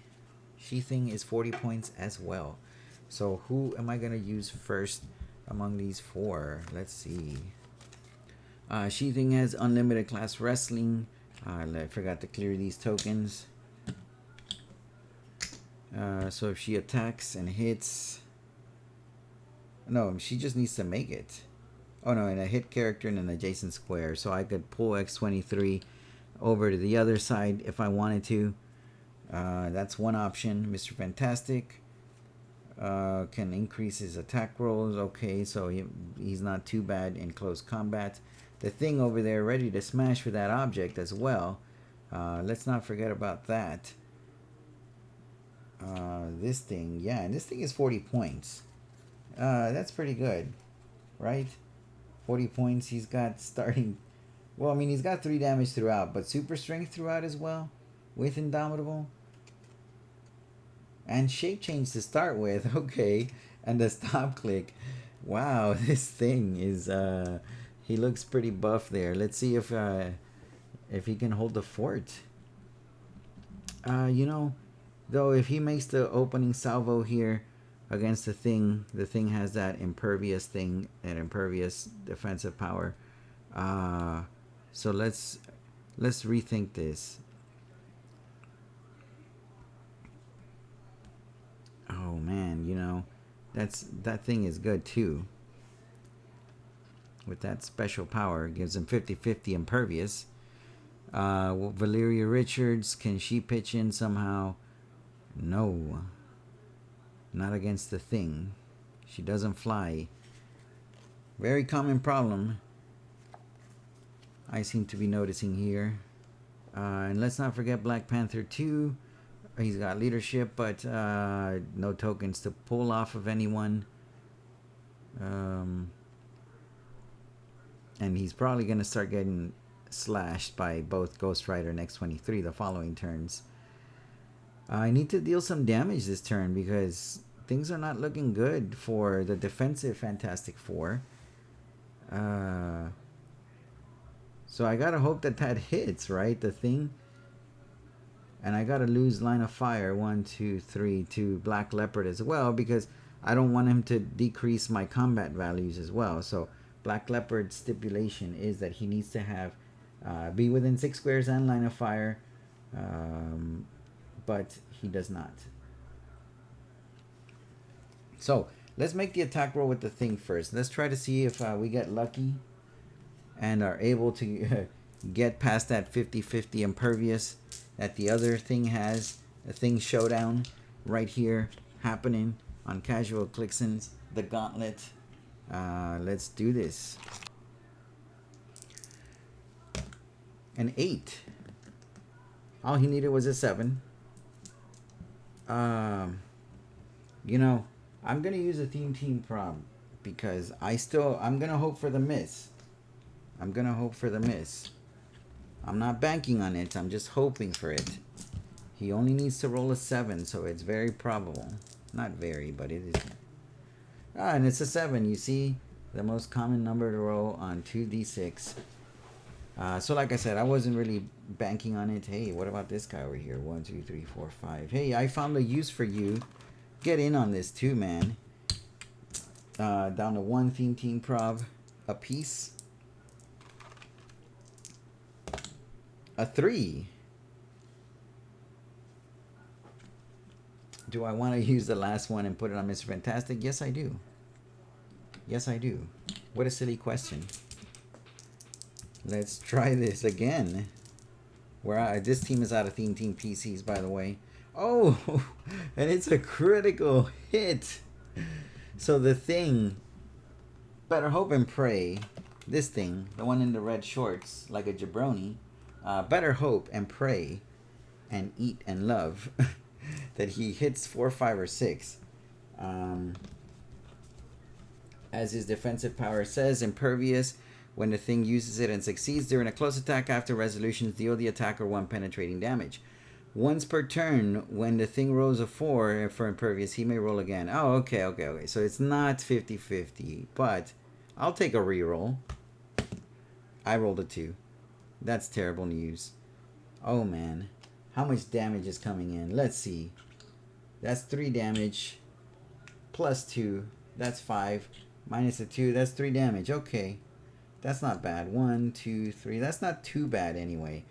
A: She-Thing is 40 points as well. So who am I going to use first among these 4? Let's see. She-Thing has unlimited class wrestling. I forgot to clear these tokens. So if she attacks and hits... No, she just needs to make it. Oh no, and a hit character in an adjacent square. So I could pull X-23 over to the other side if I wanted to. That's one option. Mr. Fantastic can increase his attack rolls. Okay, so he's not too bad in close combat. The Thing over there ready to smash with that object as well. Let's not forget about that. This Thing, yeah, and this Thing is 40 points. That's pretty good, right? 40 points. He's got starting... Well, I mean, he's got 3 damage throughout, but super strength throughout as well with Indomitable. And shape change to start with. Okay. And the stop click. Wow, this Thing is... he looks pretty buff there. Let's see if he can hold the fort. You know, though, if he makes the opening salvo here against the Thing has that impervious thing, that impervious defensive power. So let's rethink this. Oh man, you know, that Thing is good too. With that special power, gives him 50-50 impervious. Valeria Richards, can she pitch in somehow? No. Not against the Thing. She doesn't fly. Very common problem. I seem to be noticing here. And let's not forget Black Panther 2. He's got leadership, but no tokens to pull off of anyone. And he's probably going to start getting slashed by both Ghost Rider and X-23 the following turns. I need to deal some damage this turn because things are not looking good for the defensive Fantastic Four. So I gotta hope that hits, right? The thing. And I gotta lose line of fire 1, 2, 3 to Black Leopard as well because I don't want him to decrease my combat values as well. So Black Leopard's stipulation is that he needs to have be within 6 squares and line of fire, but he does not. So let's make the attack roll with the thing first. Let's try to see if we get lucky and are able to get past that 50-50 impervious that the other thing has. The thing showdown right here happening on Casual Clixons, the Gauntlet. Let's do this. An 8. All he needed was a 7. You know, I'm gonna use a team prop because I'm gonna hope for the miss. I'm not banking on it. I'm just hoping for it. He only needs to roll a 7, so it's very probable. Not very, but it is. And it's a 7. You see, the most common number to roll on 2d6. So like I said, I wasn't really banking on it. Hey, what about this guy over here? 1, 2, 3, 4, 5. Hey, I found a use for you. Get in on this too, man. Down to 1 team prov a piece. A 3. Do I want to use the last one and put it on Mr. Fantastic? Yes, I do. Yes, I do. What a silly question. Let's try this again. This team is out of team PCs, by the way. Oh, and it's a critical hit. So the thing, better hope and pray. This thing, the one in the red shorts, like a jabroni. Better hope and pray and eat and love that he hits 4, 5, or 6. As his defensive power says, impervious. When the thing uses it and succeeds during a close attack after resolutions, deal the attacker 1 penetrating damage. Once per turn, when the thing rolls a 4 for impervious, he may roll again. Oh, okay. So it's not 50-50, but I'll take a reroll. I rolled a 2. That's terrible news. Oh, man. How much damage is coming in? Let's see. That's 3 damage. Plus 2. That's 5. Minus a 2. That's 3 damage. Okay. That's not bad. 1, 2, 3. That's not too bad anyway.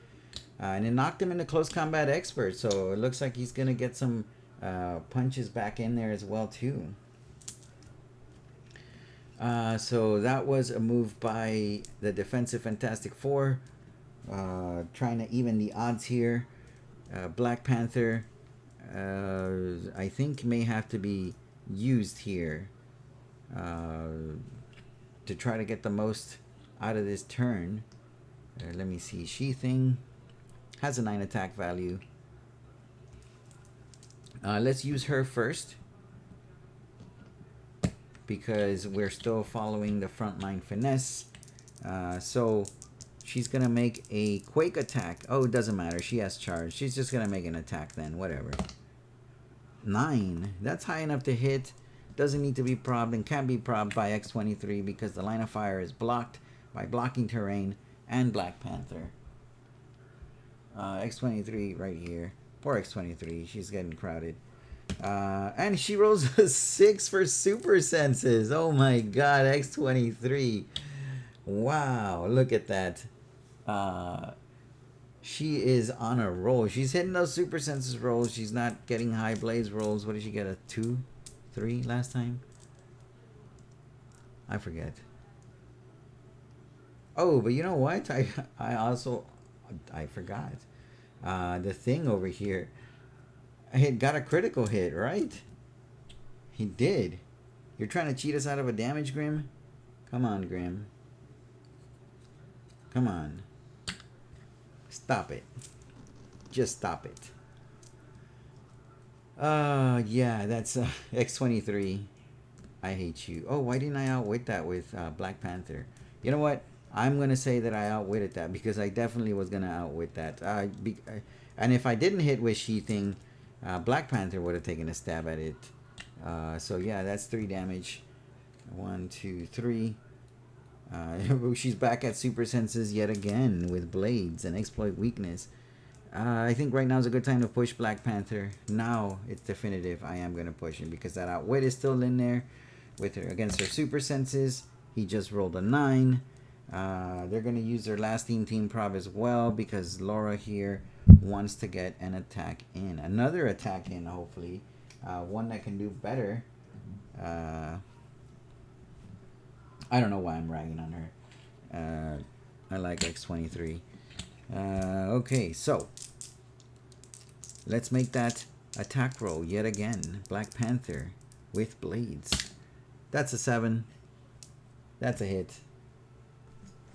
A: And it knocked him into close combat expert. So it looks like he's going to get some punches back in there as well too. So that was a move by the defensive Fantastic Four. Trying to even the odds here. Black Panther, I think, may have to be used here to try to get the most out of this turn. Let me see. She-Thing has a 9 attack value. Let's use her first because we're still following the frontline finesse. So she's going to make a Quake attack. Oh, it doesn't matter. She has charge. She's just going to make an attack then. Whatever. 9. That's high enough to hit. Doesn't need to be probbed and can't be probbed by X-23 because the line of fire is blocked by blocking terrain and Black Panther. X-23 right here. Poor X-23. She's getting crowded. And she rolls a 6 for super senses. Oh my god, X-23. Wow, look at that. She is on a roll. She's hitting those super senses rolls. She's not getting high blaze rolls. What did she get? A 2? 3 last time? I forget. Oh, but you know what? I forgot. The thing over here, he got a critical hit, right? He did. You're trying to cheat us out of a damage, Grim? Come on, Grim. Come on. Stop it. Just stop it. Yeah, that's X23. I hate you. Oh, why didn't I outwit that with Black Panther? You know what? I'm going to say that I outwitted that because I definitely was going to outwit that. And if I didn't hit with She-Thing, Black Panther would have taken a stab at it. So yeah, that's 3 damage. 1, 2, 3. She's back at super senses yet again with blades and exploit weakness. I think right now is a good time to push Black Panther. Now it's definitive. I am going to push him because that outwit is still in there with her against her super senses. He just rolled a 9. They're going to use their last team prop as well because Laura here wants to get an attack in. Another attack in, hopefully. One that can do better. I don't know why I'm ragging on her. I like X23. Okay, so let's make that attack roll yet again. Black Panther with blades. That's a 7. That's a hit.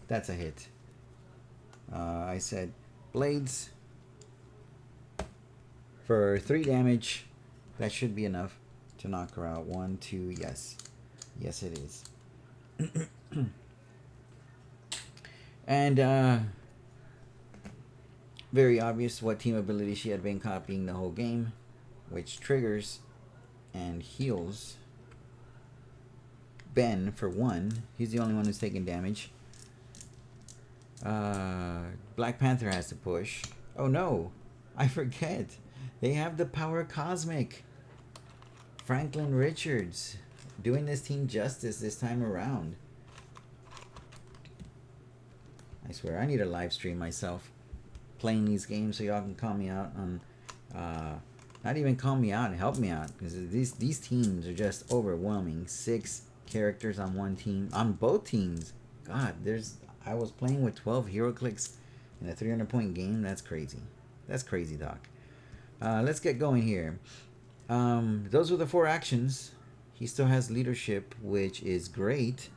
A: That's a hit. I said blades for 3 damage. That should be enough to knock her out. 1, 2, yes. Yes, it is. And very obvious what team ability she had been copying the whole game, which triggers and heals Ben for 1. He's the only one who's taking damage. Black Panther has to push. Oh no, I forget. They have the power cosmic. Franklin Richards doing this team justice this time around. I swear, I need a live stream myself playing these games so y'all can call me out on not even call me out and help me out because these teams are just overwhelming. 6 characters on one team, on both teams. God, I was playing with 12 Heroclix in a 300-point game. That's crazy. That's crazy, Doc. Let's get going here. Those were the 4 actions. He still has leadership, which is great.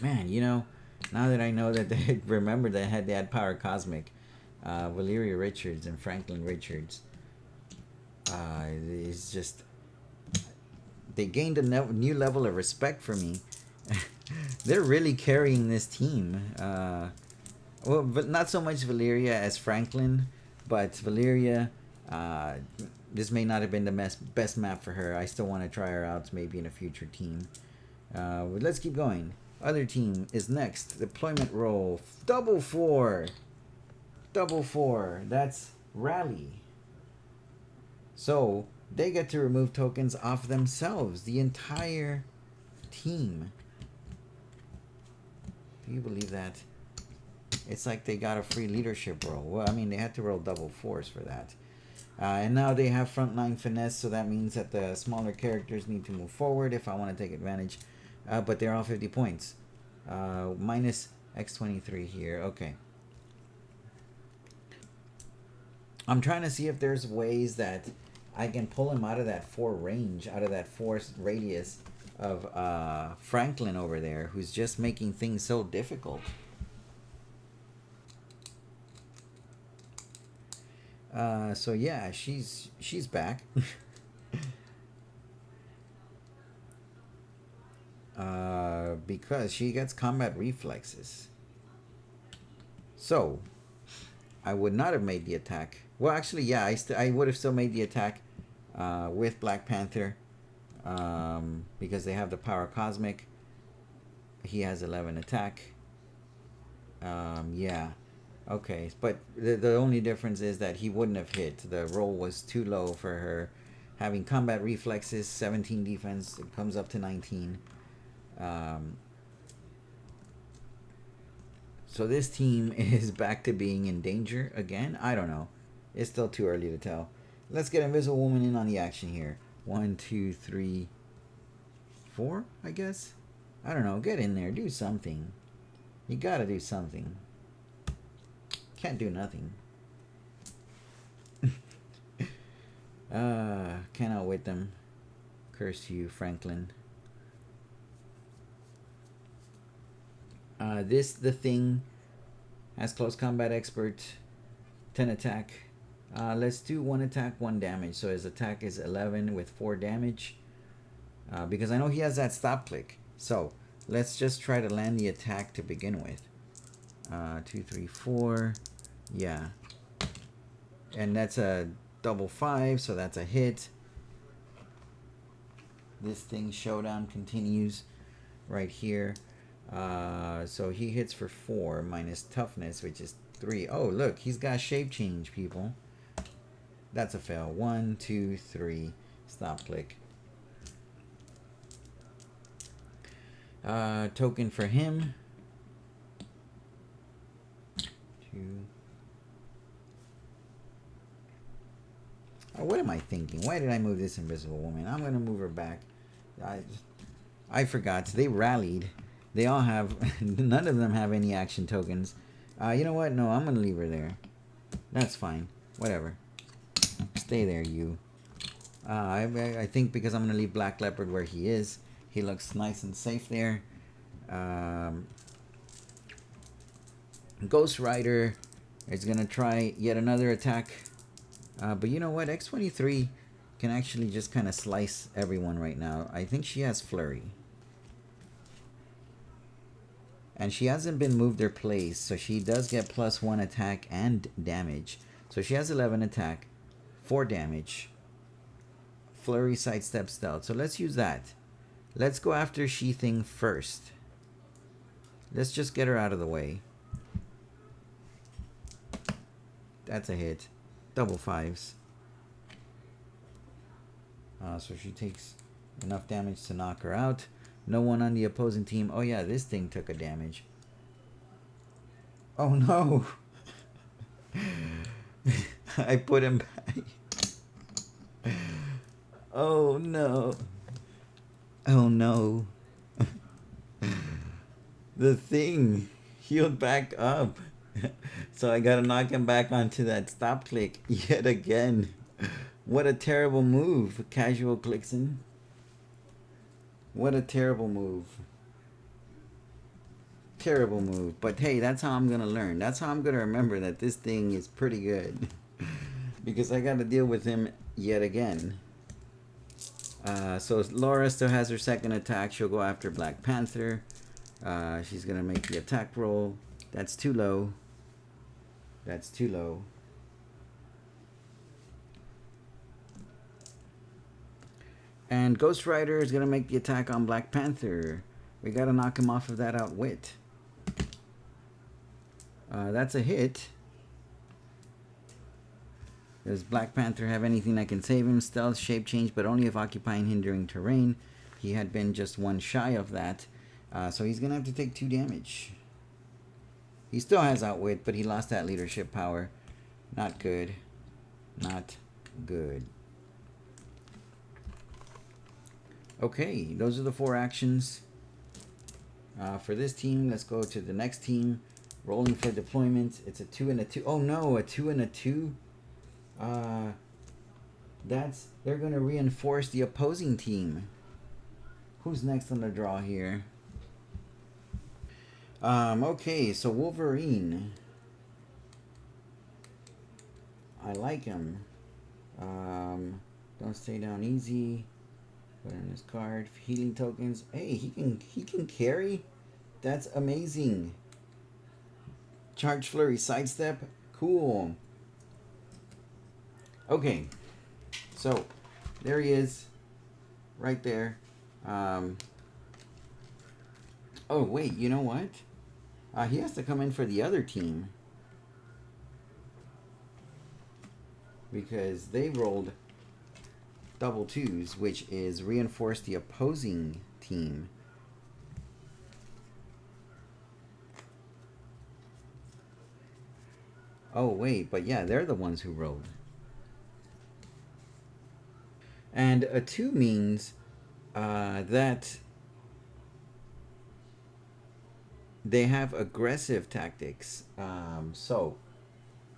A: Man, you know, now that I know that they remember that they had power cosmic, Valeria Richards and Franklin Richards, it's just they gained a new level of respect for me. They're really carrying this team. Well, but not so much Valeria as Franklin, but Valeria, this may not have been the best map for her. I still want to try her out maybe in a future team. But let's keep going. Other team is next. Deployment roll. Double 4. Double 4. That's rally. So they get to remove tokens off themselves. The entire team. Do you believe that? It's like they got a free leadership roll. Well, I mean, they had to roll double 4s for that. And now they have frontline finesse, so that means that the smaller characters need to move forward if I want to take advantage. But they're all 50 points. Minus X23 here. Okay. I'm trying to see if there's ways that I can pull him out of that 4 range, out of that 4 radius of Franklin over there, who's just making things so difficult. So yeah, she's back. Because she gets combat reflexes. So I would not have made the attack. Well, actually, yeah, I would have still made the attack with Black Panther because they have the power cosmic. He has 11 attack. Yeah. Okay, but the only difference is that he wouldn't have hit. The roll was too low for her. Having combat reflexes, 17 defense, it comes up to 19. So this team is back to being in danger again. I don't know. It's still too early to tell. Let's get Invisible Woman in on the action here. 1, 2, 3, 4, I guess. I don't know. Get in there. Do something. You gotta do something. Can't do nothing. Can't outwit them. Curse you, Franklin. The thing has close combat expert, 10 attack. Let's do 1 attack, 1 damage. So his attack is 11 with 4 damage. Because I know he has that stop click. So let's just try to land the attack to begin with. 2, 3, 4. Yeah. And that's a double 5, so that's a hit. This thing showdown continues right here. So he hits for 4 minus toughness, which is 3. Oh, look, he's got shape change, people. That's a fail. 1, 2, 3. Stop click. Token for him. 2. Oh, what am I thinking? Why did I move this invisible woman? I'm gonna move her back. I forgot. They rallied. They all have. None of them have any action tokens. You know what? No, I'm gonna leave her there. That's fine. Whatever. Stay there, you. I think because I'm gonna leave Black Leopard where he is. He looks nice and safe there. Ghost Rider is gonna try yet another attack. But you know what? X-23 can actually just kind of slice everyone right now. I think she has Flurry. And she hasn't been moved or placed, so she does get +1 attack and damage. So she has 11 attack, 4 damage. Flurry, sidestep, stealth. So let's use that. Let's go after She-Thing first. Let's just get her out of the way. That's a hit. Double 5s. So she takes enough damage to knock her out. No one on the opposing team. Oh yeah, this thing took a damage. Oh no! I put him back. Oh no. Oh no. The thing healed back up. So I gotta knock him back onto that stop click yet again. What a terrible move, Casual Clickson. What a terrible move. Terrible move. But hey, that's how I'm gonna learn. That's how I'm gonna remember that this thing is pretty good. Because I gotta deal with him yet again. So Laura still has her second attack. She'll go after Black Panther. She's gonna make the attack roll. That's too low. That's too low. And Ghost Rider is gonna make the attack on Black Panther. We gotta knock him off of that outwit. That's a hit. Does Black Panther have anything that can save him? Stealth, shape change, but only if occupying hindering terrain. He had been just 1 shy of that. So he's gonna have to take 2 damage. He still has outwit, but he lost that leadership power. Not good. Not good. Okay, those are the 4 actions. For this team, let's go to the next team. Rolling for deployment. It's a 2 and a 2. Oh no, a 2 and a 2. They're gonna reinforce the opposing team. Who's next on the draw here? Okay, so Wolverine. I like him. Don't stay down easy. Put in his card. Healing tokens. Hey, he can carry. That's amazing. Charge Flurry, sidestep. Cool. Okay. So there he is. Right there. Oh wait, you know what? He has to come in for the other team. Because they rolled double 2s, which is reinforce the opposing team. Oh wait, but yeah, they're the ones who rolled. And a 2 means that they have aggressive tactics. So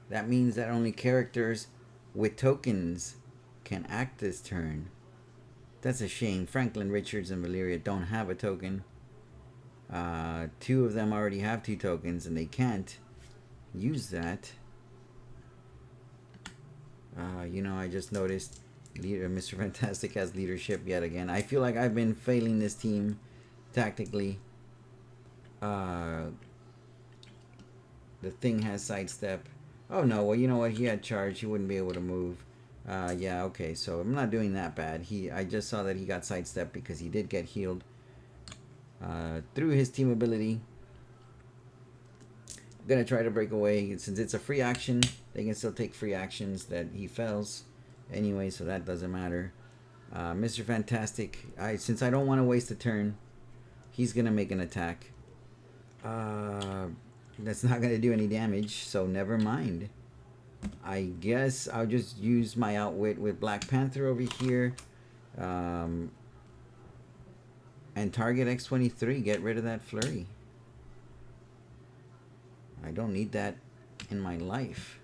A: that means that only characters with tokens can act this turn. That's a shame. Franklin Richards and Valeria don't have a token. Two of them already have 2 tokens and they can't use that. You know, I just noticed Mr. Fantastic has leadership yet again. I feel like I've been failing this team tactically. The thing has sidestep. Oh no, well you know what? He had charge. He wouldn't be able to move. Yeah, okay, so I'm not doing that bad. I just saw that he got sidestep because he did get healed through his team ability. I'm gonna try to break away. Since it's a free action, they can still take free actions that he fails anyway, so that doesn't matter. Mr. Fantastic, since I don't want to waste a turn, he's gonna make an attack. That's not gonna do any damage, so never mind. I guess I'll just use my outwit with Black Panther over here. And target X23, get rid of that flurry. I don't need that in my life.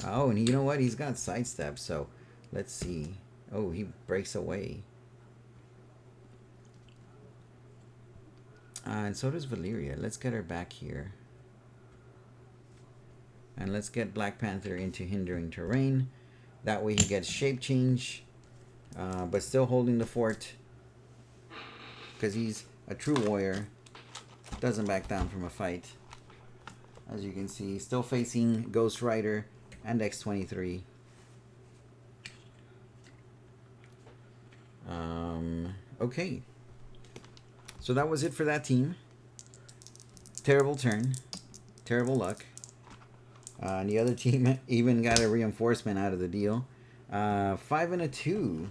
A: Oh, and you know what? He's got sidestep, so let's see. Oh, he breaks away. And so does Valeria. Let's get her back here. And let's get Black Panther into hindering terrain. That way he gets shape change, but still holding the fort. Because he's a true warrior. Doesn't back down from a fight. As you can see, still facing Ghost Rider and X23. Okay. So that was it for that team. Terrible turn. Terrible luck. And the other team even got a reinforcement out of the deal. 5 and a 2.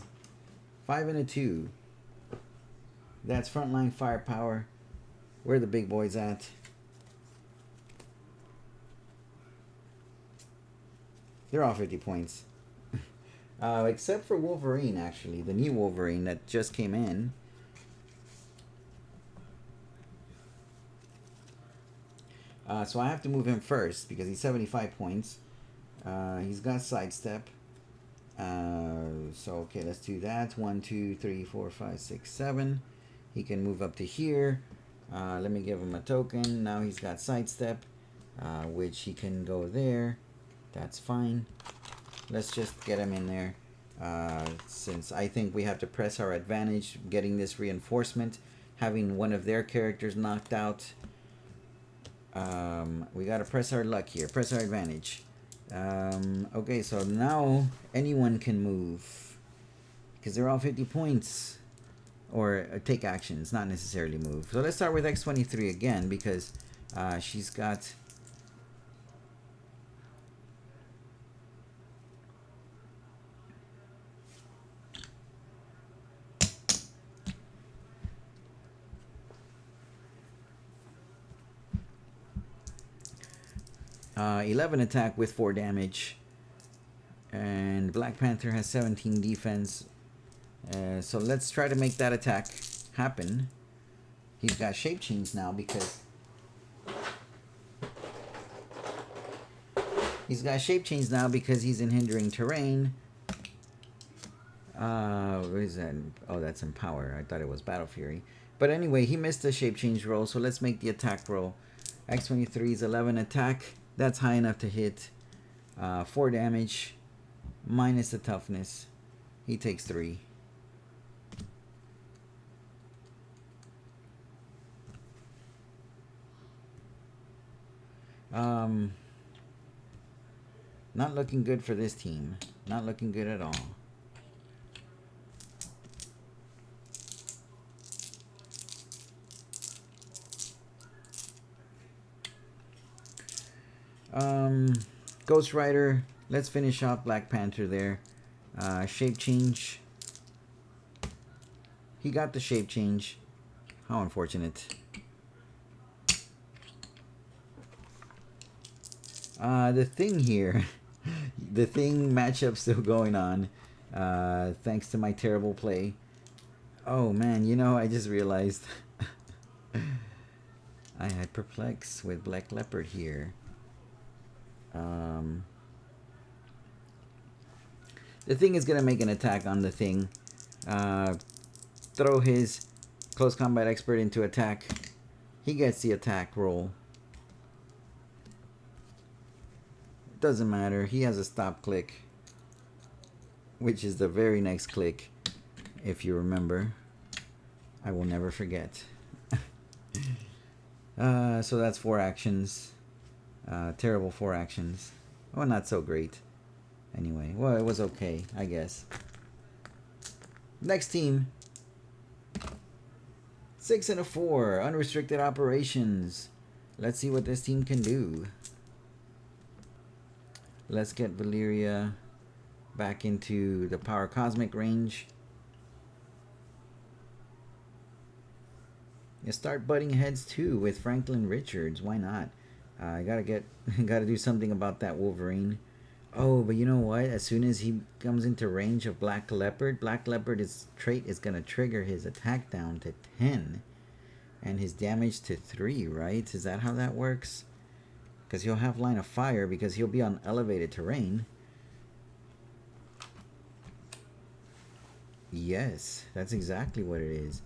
A: 5 and a 2. That's frontline firepower. Where are the big boys at? They're all 50 points. Except for Wolverine, actually. The new Wolverine that just came in. So I have to move him first because he's 75 points. He's got sidestep. So, okay, let's do that. 1, 2, 3, 4, 5, 6, 7. He can move up to here. Let me give him a token. Now he's got sidestep, which he can go there. That's fine. Let's just get him in there. Since I think we have to press our advantage getting this reinforcement. Having one of their characters knocked out. We got to press our luck here. Press our advantage. Okay, so now anyone can move. Because they're all 50 points. Or take actions, not necessarily move. So let's start with X23 again because she's got... Uh, 11 attack with 4 damage. And Black Panther has 17 defense. So let's try to make that attack happen. He's got shape change now because... He's got shape change now because he's in hindering terrain. Where is that? Oh, that's Empower. I thought it was Battle Fury. But anyway, he missed the shape change roll, so let's make the attack roll. X23's 11 attack. That's high enough to hit. 4 damage. Minus the toughness. He takes 3. Not looking good for this team. Not looking good at all. Ghost Rider. Let's finish off Black Panther there. Shape change. He got the shape change. How unfortunate. The thing here. The thing matchup still going on. Thanks to my terrible play. Oh man, you know, I just realized I had Perplex with Black Leopard here. The thing is gonna make an attack on the thing. Throw his close combat expert into attack. He gets the attack roll. Doesn't matter. He has a stop click, which is the very next click, if you remember. I will never forget. So that's 4 actions. Terrible 4 actions. Well, not so great. Anyway, well, it was okay, I guess. Next team. 6 and a 4. Unrestricted operations. Let's see what this team can do. Let's get Valeria back into the Power Cosmic range. You start butting heads too with Franklin Richards. Why not? I gotta do something about that Wolverine. Oh, but you know what? As soon as he comes into range of Black Leopard's trait is gonna trigger his attack down to 10, and his damage to 3. Right? Is that how that works? Because he'll have line of fire because he'll be on elevated terrain. Yes, that's exactly what it is.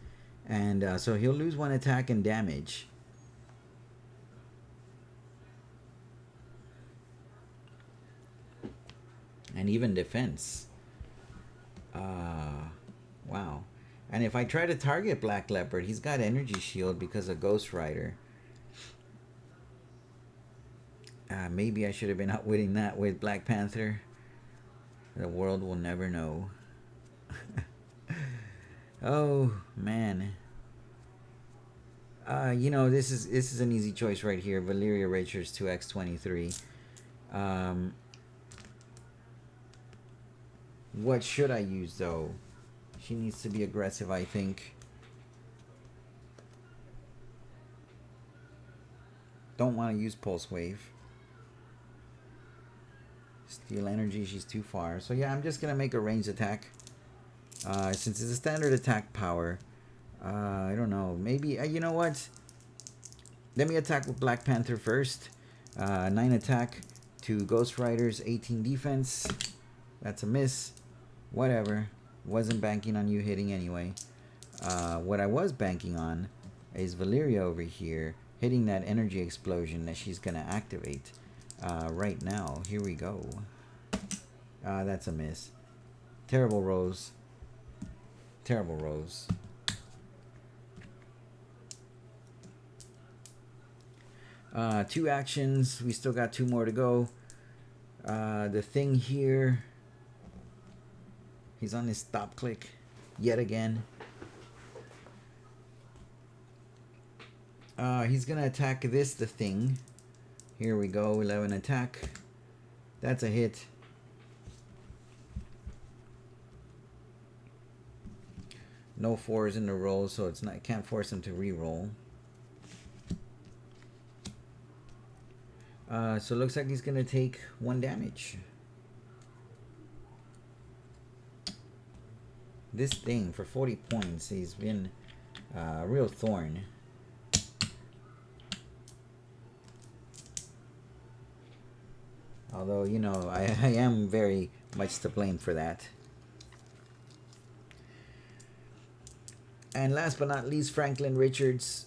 A: And so he'll lose 1 attack and damage. And even defense. Wow. And if I try to target Black Leopard, he's got energy shield because of Ghost Rider. Maybe I should have been outwitting that with Black Panther. The world will never know. Oh man. You know, this is an easy choice right here. Valeria Richards 2x23. What should I use though? She needs to be aggressive, I think. Don't want to use Pulse Wave. Steal Energy, she's too far. So yeah, I'm just gonna make a ranged attack. Since it's a standard attack power. I don't know. Maybe, you know what? Let me attack with Black Panther first. 9 attack to Ghost Rider's 18 defense. That's a miss. Whatever. Wasn't banking on you hitting anyway. What I was banking on is Valeria over here hitting that energy explosion that she's going to activate right now. Here we go. That's a miss. Terrible Rose. Terrible Rose. Two actions. We still got 2 more to go. The Thing here. He's on his stop click yet again. He's gonna attack the Thing. Here we go. 11 attack. That's a hit. No 4s in the roll, so it's not. Can't force him to re-roll. So it looks like he's gonna take 1 damage. This Thing for 40 points. He's been a real thorn. Although, you know, I am very much to blame for that. And last but not least, Franklin Richards,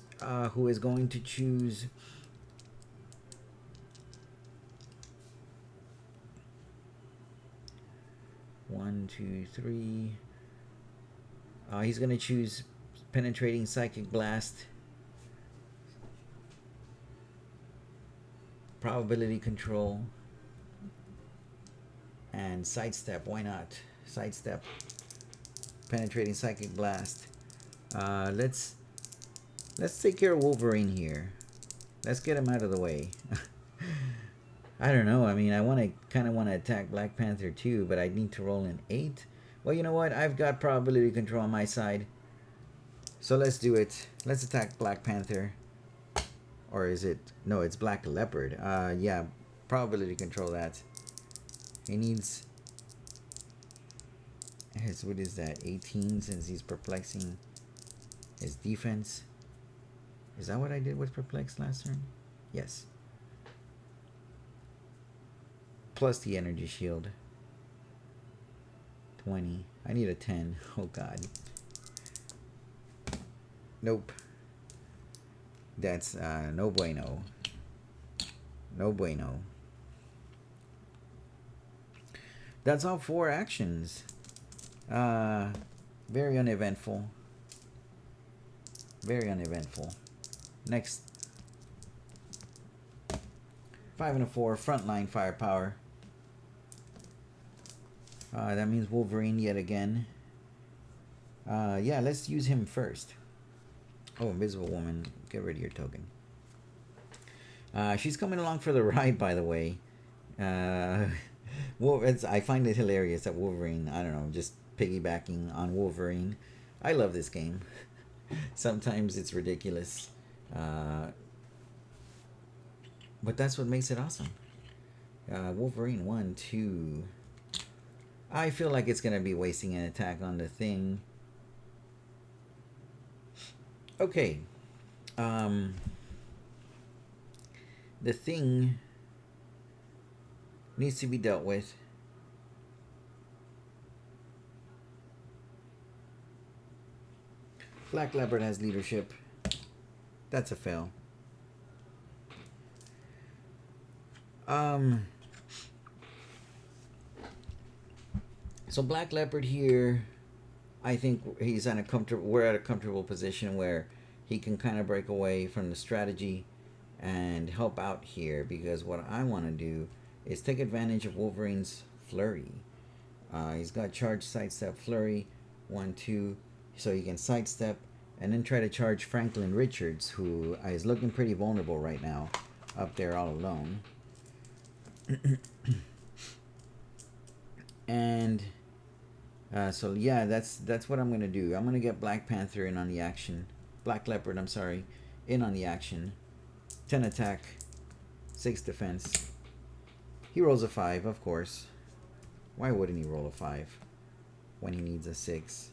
A: who is going to choose one, two, three. He's going to choose Penetrating Psychic Blast, Probability Control, and Sidestep. Why not? Sidestep, Penetrating Psychic Blast. Let's take care of Wolverine here. Let's get him out of the way. I don't know. I mean, I kind of want to attack Black Panther too, but I need to roll an 8. Well, you know what? I've got probability control on my side. So let's do it. Let's attack Black Panther. Or is it? No, it's Black Leopard. Yeah, probability control that. He needs what is that? 18 since he's perplexing his defense. Is that what I did with perplex last turn? Yes. Plus the energy shield. 20. I need a 10. Oh god. Nope. That's no bueno. No bueno. That's all 4 actions. Very uneventful. Very uneventful. Next. 5 and a 4. Frontline firepower. That means Wolverine yet again. Yeah, let's use him first. Oh, Invisible Woman. Get rid of your token. She's coming along for the ride, by the way. Well, I find it hilarious that Wolverine, I don't know, just piggybacking on Wolverine. I love this game. Sometimes it's ridiculous. But that's what makes it awesome. Wolverine, 1, 2. I feel like it's going to be wasting an attack on the thing. Okay. The thing needs to be dealt with. Black Leopard has leadership. That's a fail. So Black Leopard here, I think he's in a comfortable. We're at a comfortable position where he can kind of break away from the strategy and help out here, because what I want to do is take advantage of Wolverine's flurry. He's got charge, sidestep, flurry, 1, 2, so he can sidestep and then try to charge Franklin Richards, who is looking pretty vulnerable right now, up there all alone. And so yeah, that's what I'm gonna do. I'm gonna get Black Panther in on the action. Black Leopard, I'm sorry, in on the action. 10 attack, 6 defense. He rolls a 5, of course. Why wouldn't he roll a 5 when he needs a 6?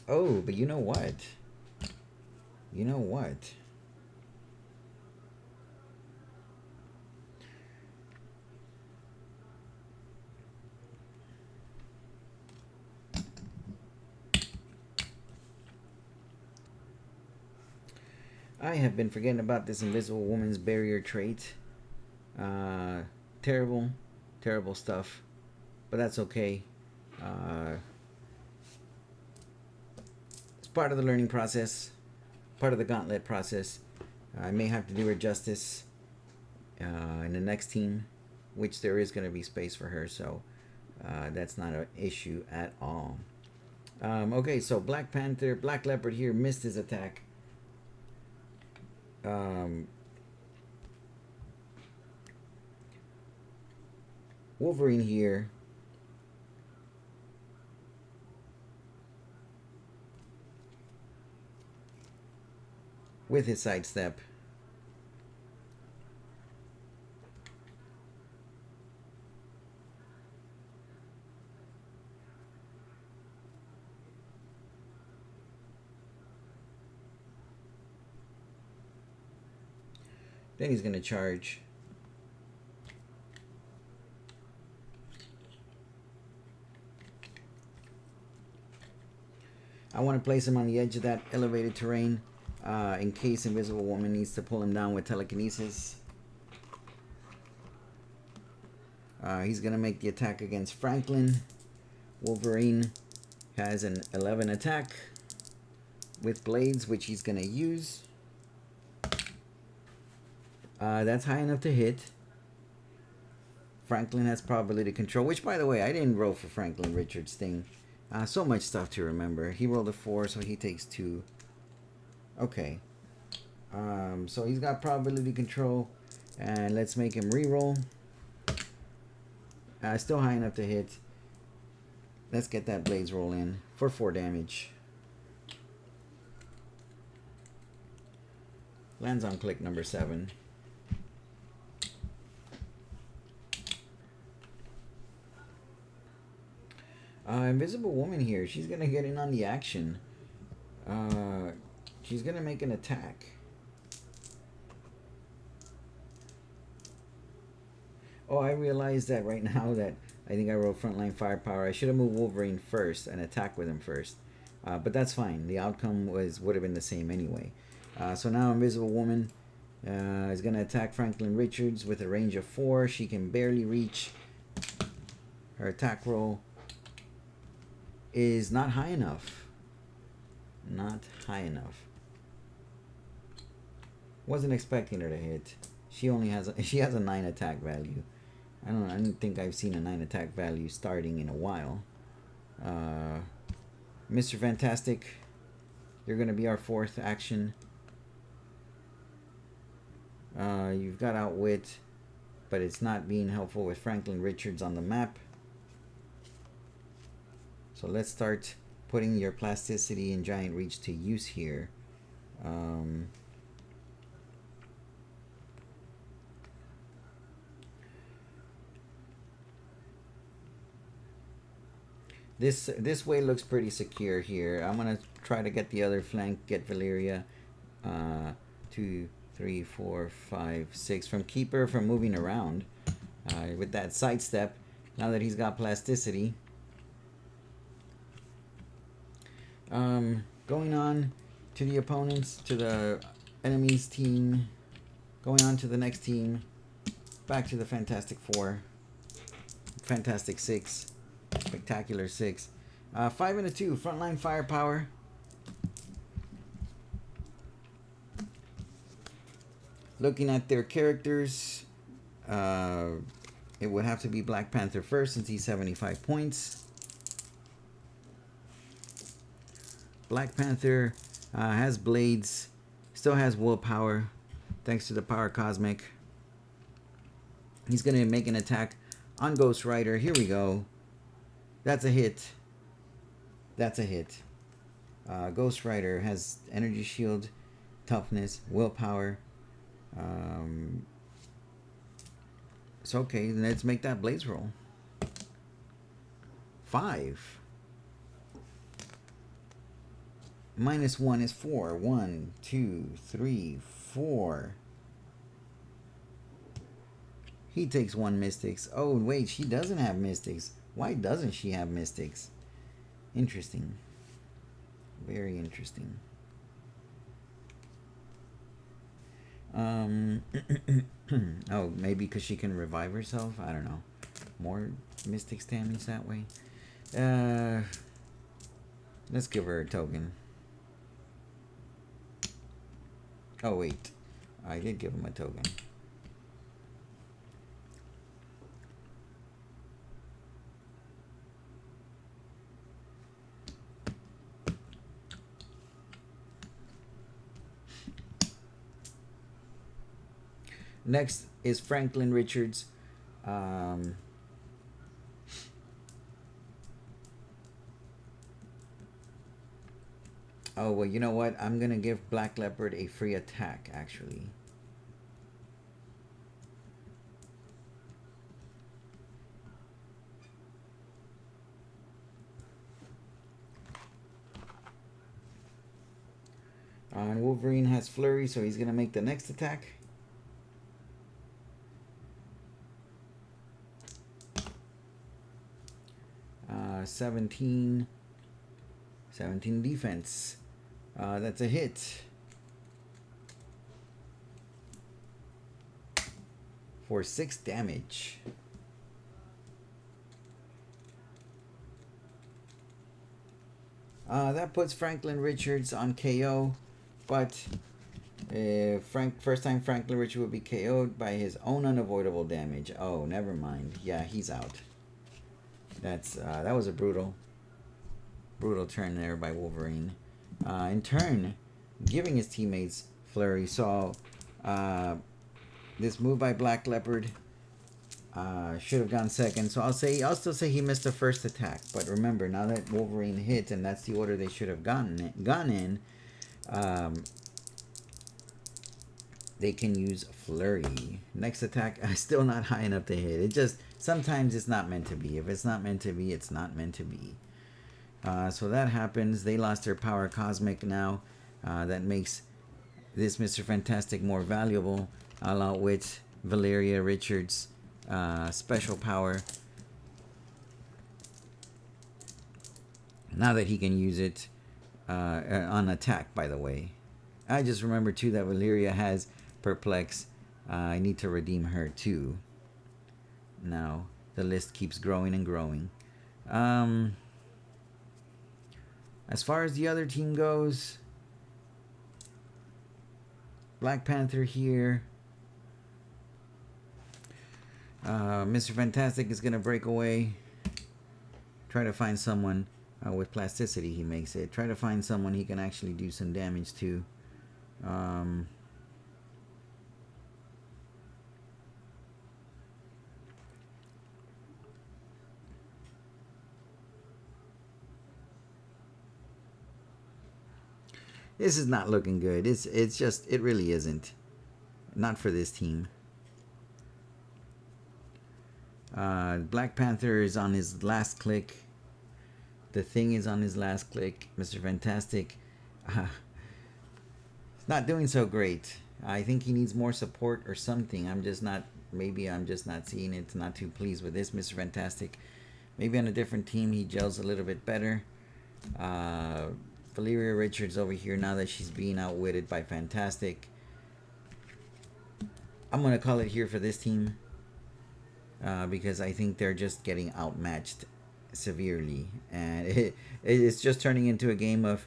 A: Oh, but you know what? You know what? I have been forgetting about this Invisible Woman's barrier trait. Terrible, terrible stuff. But that's okay. It's part of the learning process, part of the Gauntlet process. I may have to do her justice in the next team, which there is going to be space for her, so that's not an issue at all. Okay, so Black Leopard here missed his attack. Wolverine here with his sidestep. Then he's going to charge. I want to place him on the edge of that elevated terrain in case Invisible Woman needs to pull him down with telekinesis. He's going to make the attack against Franklin. Wolverine has an 11 attack with blades, which he's going to use. That's high enough to hit. Franklin has probability control, which, by the way, I didn't roll for Franklin Richards' thing. So much stuff to remember. He rolled a 4, so he takes 2. Okay. So he's got probability control, and let's make him reroll. Still high enough to hit. Let's get that blades roll in for 4 damage. Lands on click number 7. Invisible Woman here. She's going to get in on the action. She's going to make an attack. Oh, I realize that right now that I think I wrote frontline firepower. I should have moved Wolverine first and attack with him first. But that's fine. The outcome would have been the same anyway. So now Invisible Woman is going to attack Franklin Richards with a range of 4. She can barely reach. Her attack roll is not high enough. Not high enough. Wasn't expecting her to hit. She has a 9 attack value. I don't think I've seen a 9 attack value starting in a while. Mr. Fantastic, you're going to be our 4th action. You've got Outwit, but it's not being helpful with Franklin Richards on the map. So let's start putting your plasticity and giant reach to use here. This way looks pretty secure here. I'm gonna try to get the other flank, get Valeria. 2, 3, 4, 5, 6 from Keeper from moving around with that sidestep. Now that he's got plasticity. Going on to the opponents, to the enemy's team. Going on to the next team. Back to the Fantastic Four. Fantastic Six. Spectacular 6. 5 and a 2. Frontline firepower. Looking at their characters, it would have to be Black Panther first since he's 75 points. Black Panther has blades, still has willpower, thanks to the power cosmic. He's going to make an attack on Ghost Rider. Here we go. That's a hit. That's a hit. Ghost Rider has energy shield, toughness, willpower. So okay, let's make that blaze roll. 5. -1 is 4. 1, 2, 3, 4. He takes 1 mystics. Oh wait, she doesn't have mystics. Why doesn't she have mystics? Interesting. Very interesting. Oh, maybe because she can revive herself? I don't know. More mystics damage that way? Let's give her a token. Oh wait, I did give him a token. Next is Franklin Richards. Oh, well, you know what? I'm going to give Black Leopard a free attack, actually. And Wolverine has Flurry, so he's going to make the next attack. 17 defense. That's a hit. For 6 damage. That puts Franklin Richards on KO, but first time Franklin Richards would be KO'd by his own unavoidable damage. Oh, never mind. Yeah, he's out. That was a brutal turn there by Wolverine. In turn, giving his teammates Flurry. So this move by Black Leopard should have gone second. So I'll still say he missed the first attack. But remember, now that Wolverine hit, and that's the order they should have gone in, they can use Flurry. Next attack, still not high enough to hit. It just, sometimes it's not meant to be. If it's not meant to be, it's not meant to be. So that happens. They lost their power cosmic now. That makes this Mr. Fantastic more valuable. I'll outwit Valeria Richards' special power. Now that he can use it, on attack, by the way. I just remember too that Valeria has Perplex. I need to redeem her too. Now the list keeps growing and growing. As far as the other team goes, Black Panther here. Mr. Fantastic is gonna break away. Try to find someone with plasticity. He makes it. Try to find someone he can actually do some damage to. This is not looking good. It's just, it really isn't. Not for this team. Black Panther is on his last click. The Thing is on his last click. Mr. Fantastic he's not doing so great. I think he needs more support or something. Maybe I'm just not seeing it. Not too pleased with this Mr. Fantastic. Maybe on a different team he gels a little bit better. Valeria Richards over here, now that she's being outwitted by Fantastic. I'm going to call it here for this team. Because I think they're just getting outmatched severely. And it's just turning into a game of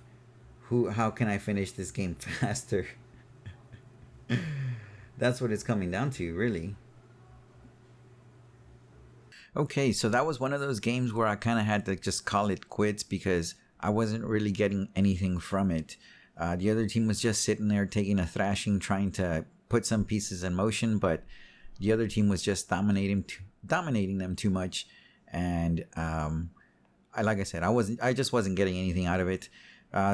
A: how can I finish this game faster? That's what it's coming down to, really. Okay, so that was one of those games where I kind of had to just call it quits because I wasn't really getting anything from it. The other team was just sitting there taking a thrashing, trying to put some pieces in motion, but the other team was just dominating them too much, and like I said, I just wasn't getting anything out of it.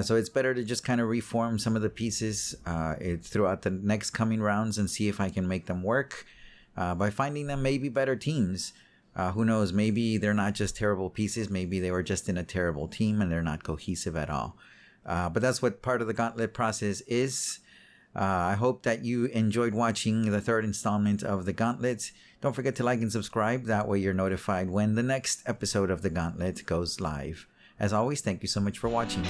A: So it's better to just kind of reform some of the pieces throughout the next coming rounds and see if I can make them work by finding them maybe better teams. Who knows? Maybe they're not just terrible pieces. Maybe they were just in a terrible team and they're not cohesive at all. But that's what part of the Gauntlet process is. I hope that you enjoyed watching the third installment of the Gauntlet. Don't forget to like and subscribe. That way you're notified when the next episode of the Gauntlet goes live. As always, thank you so much for watching.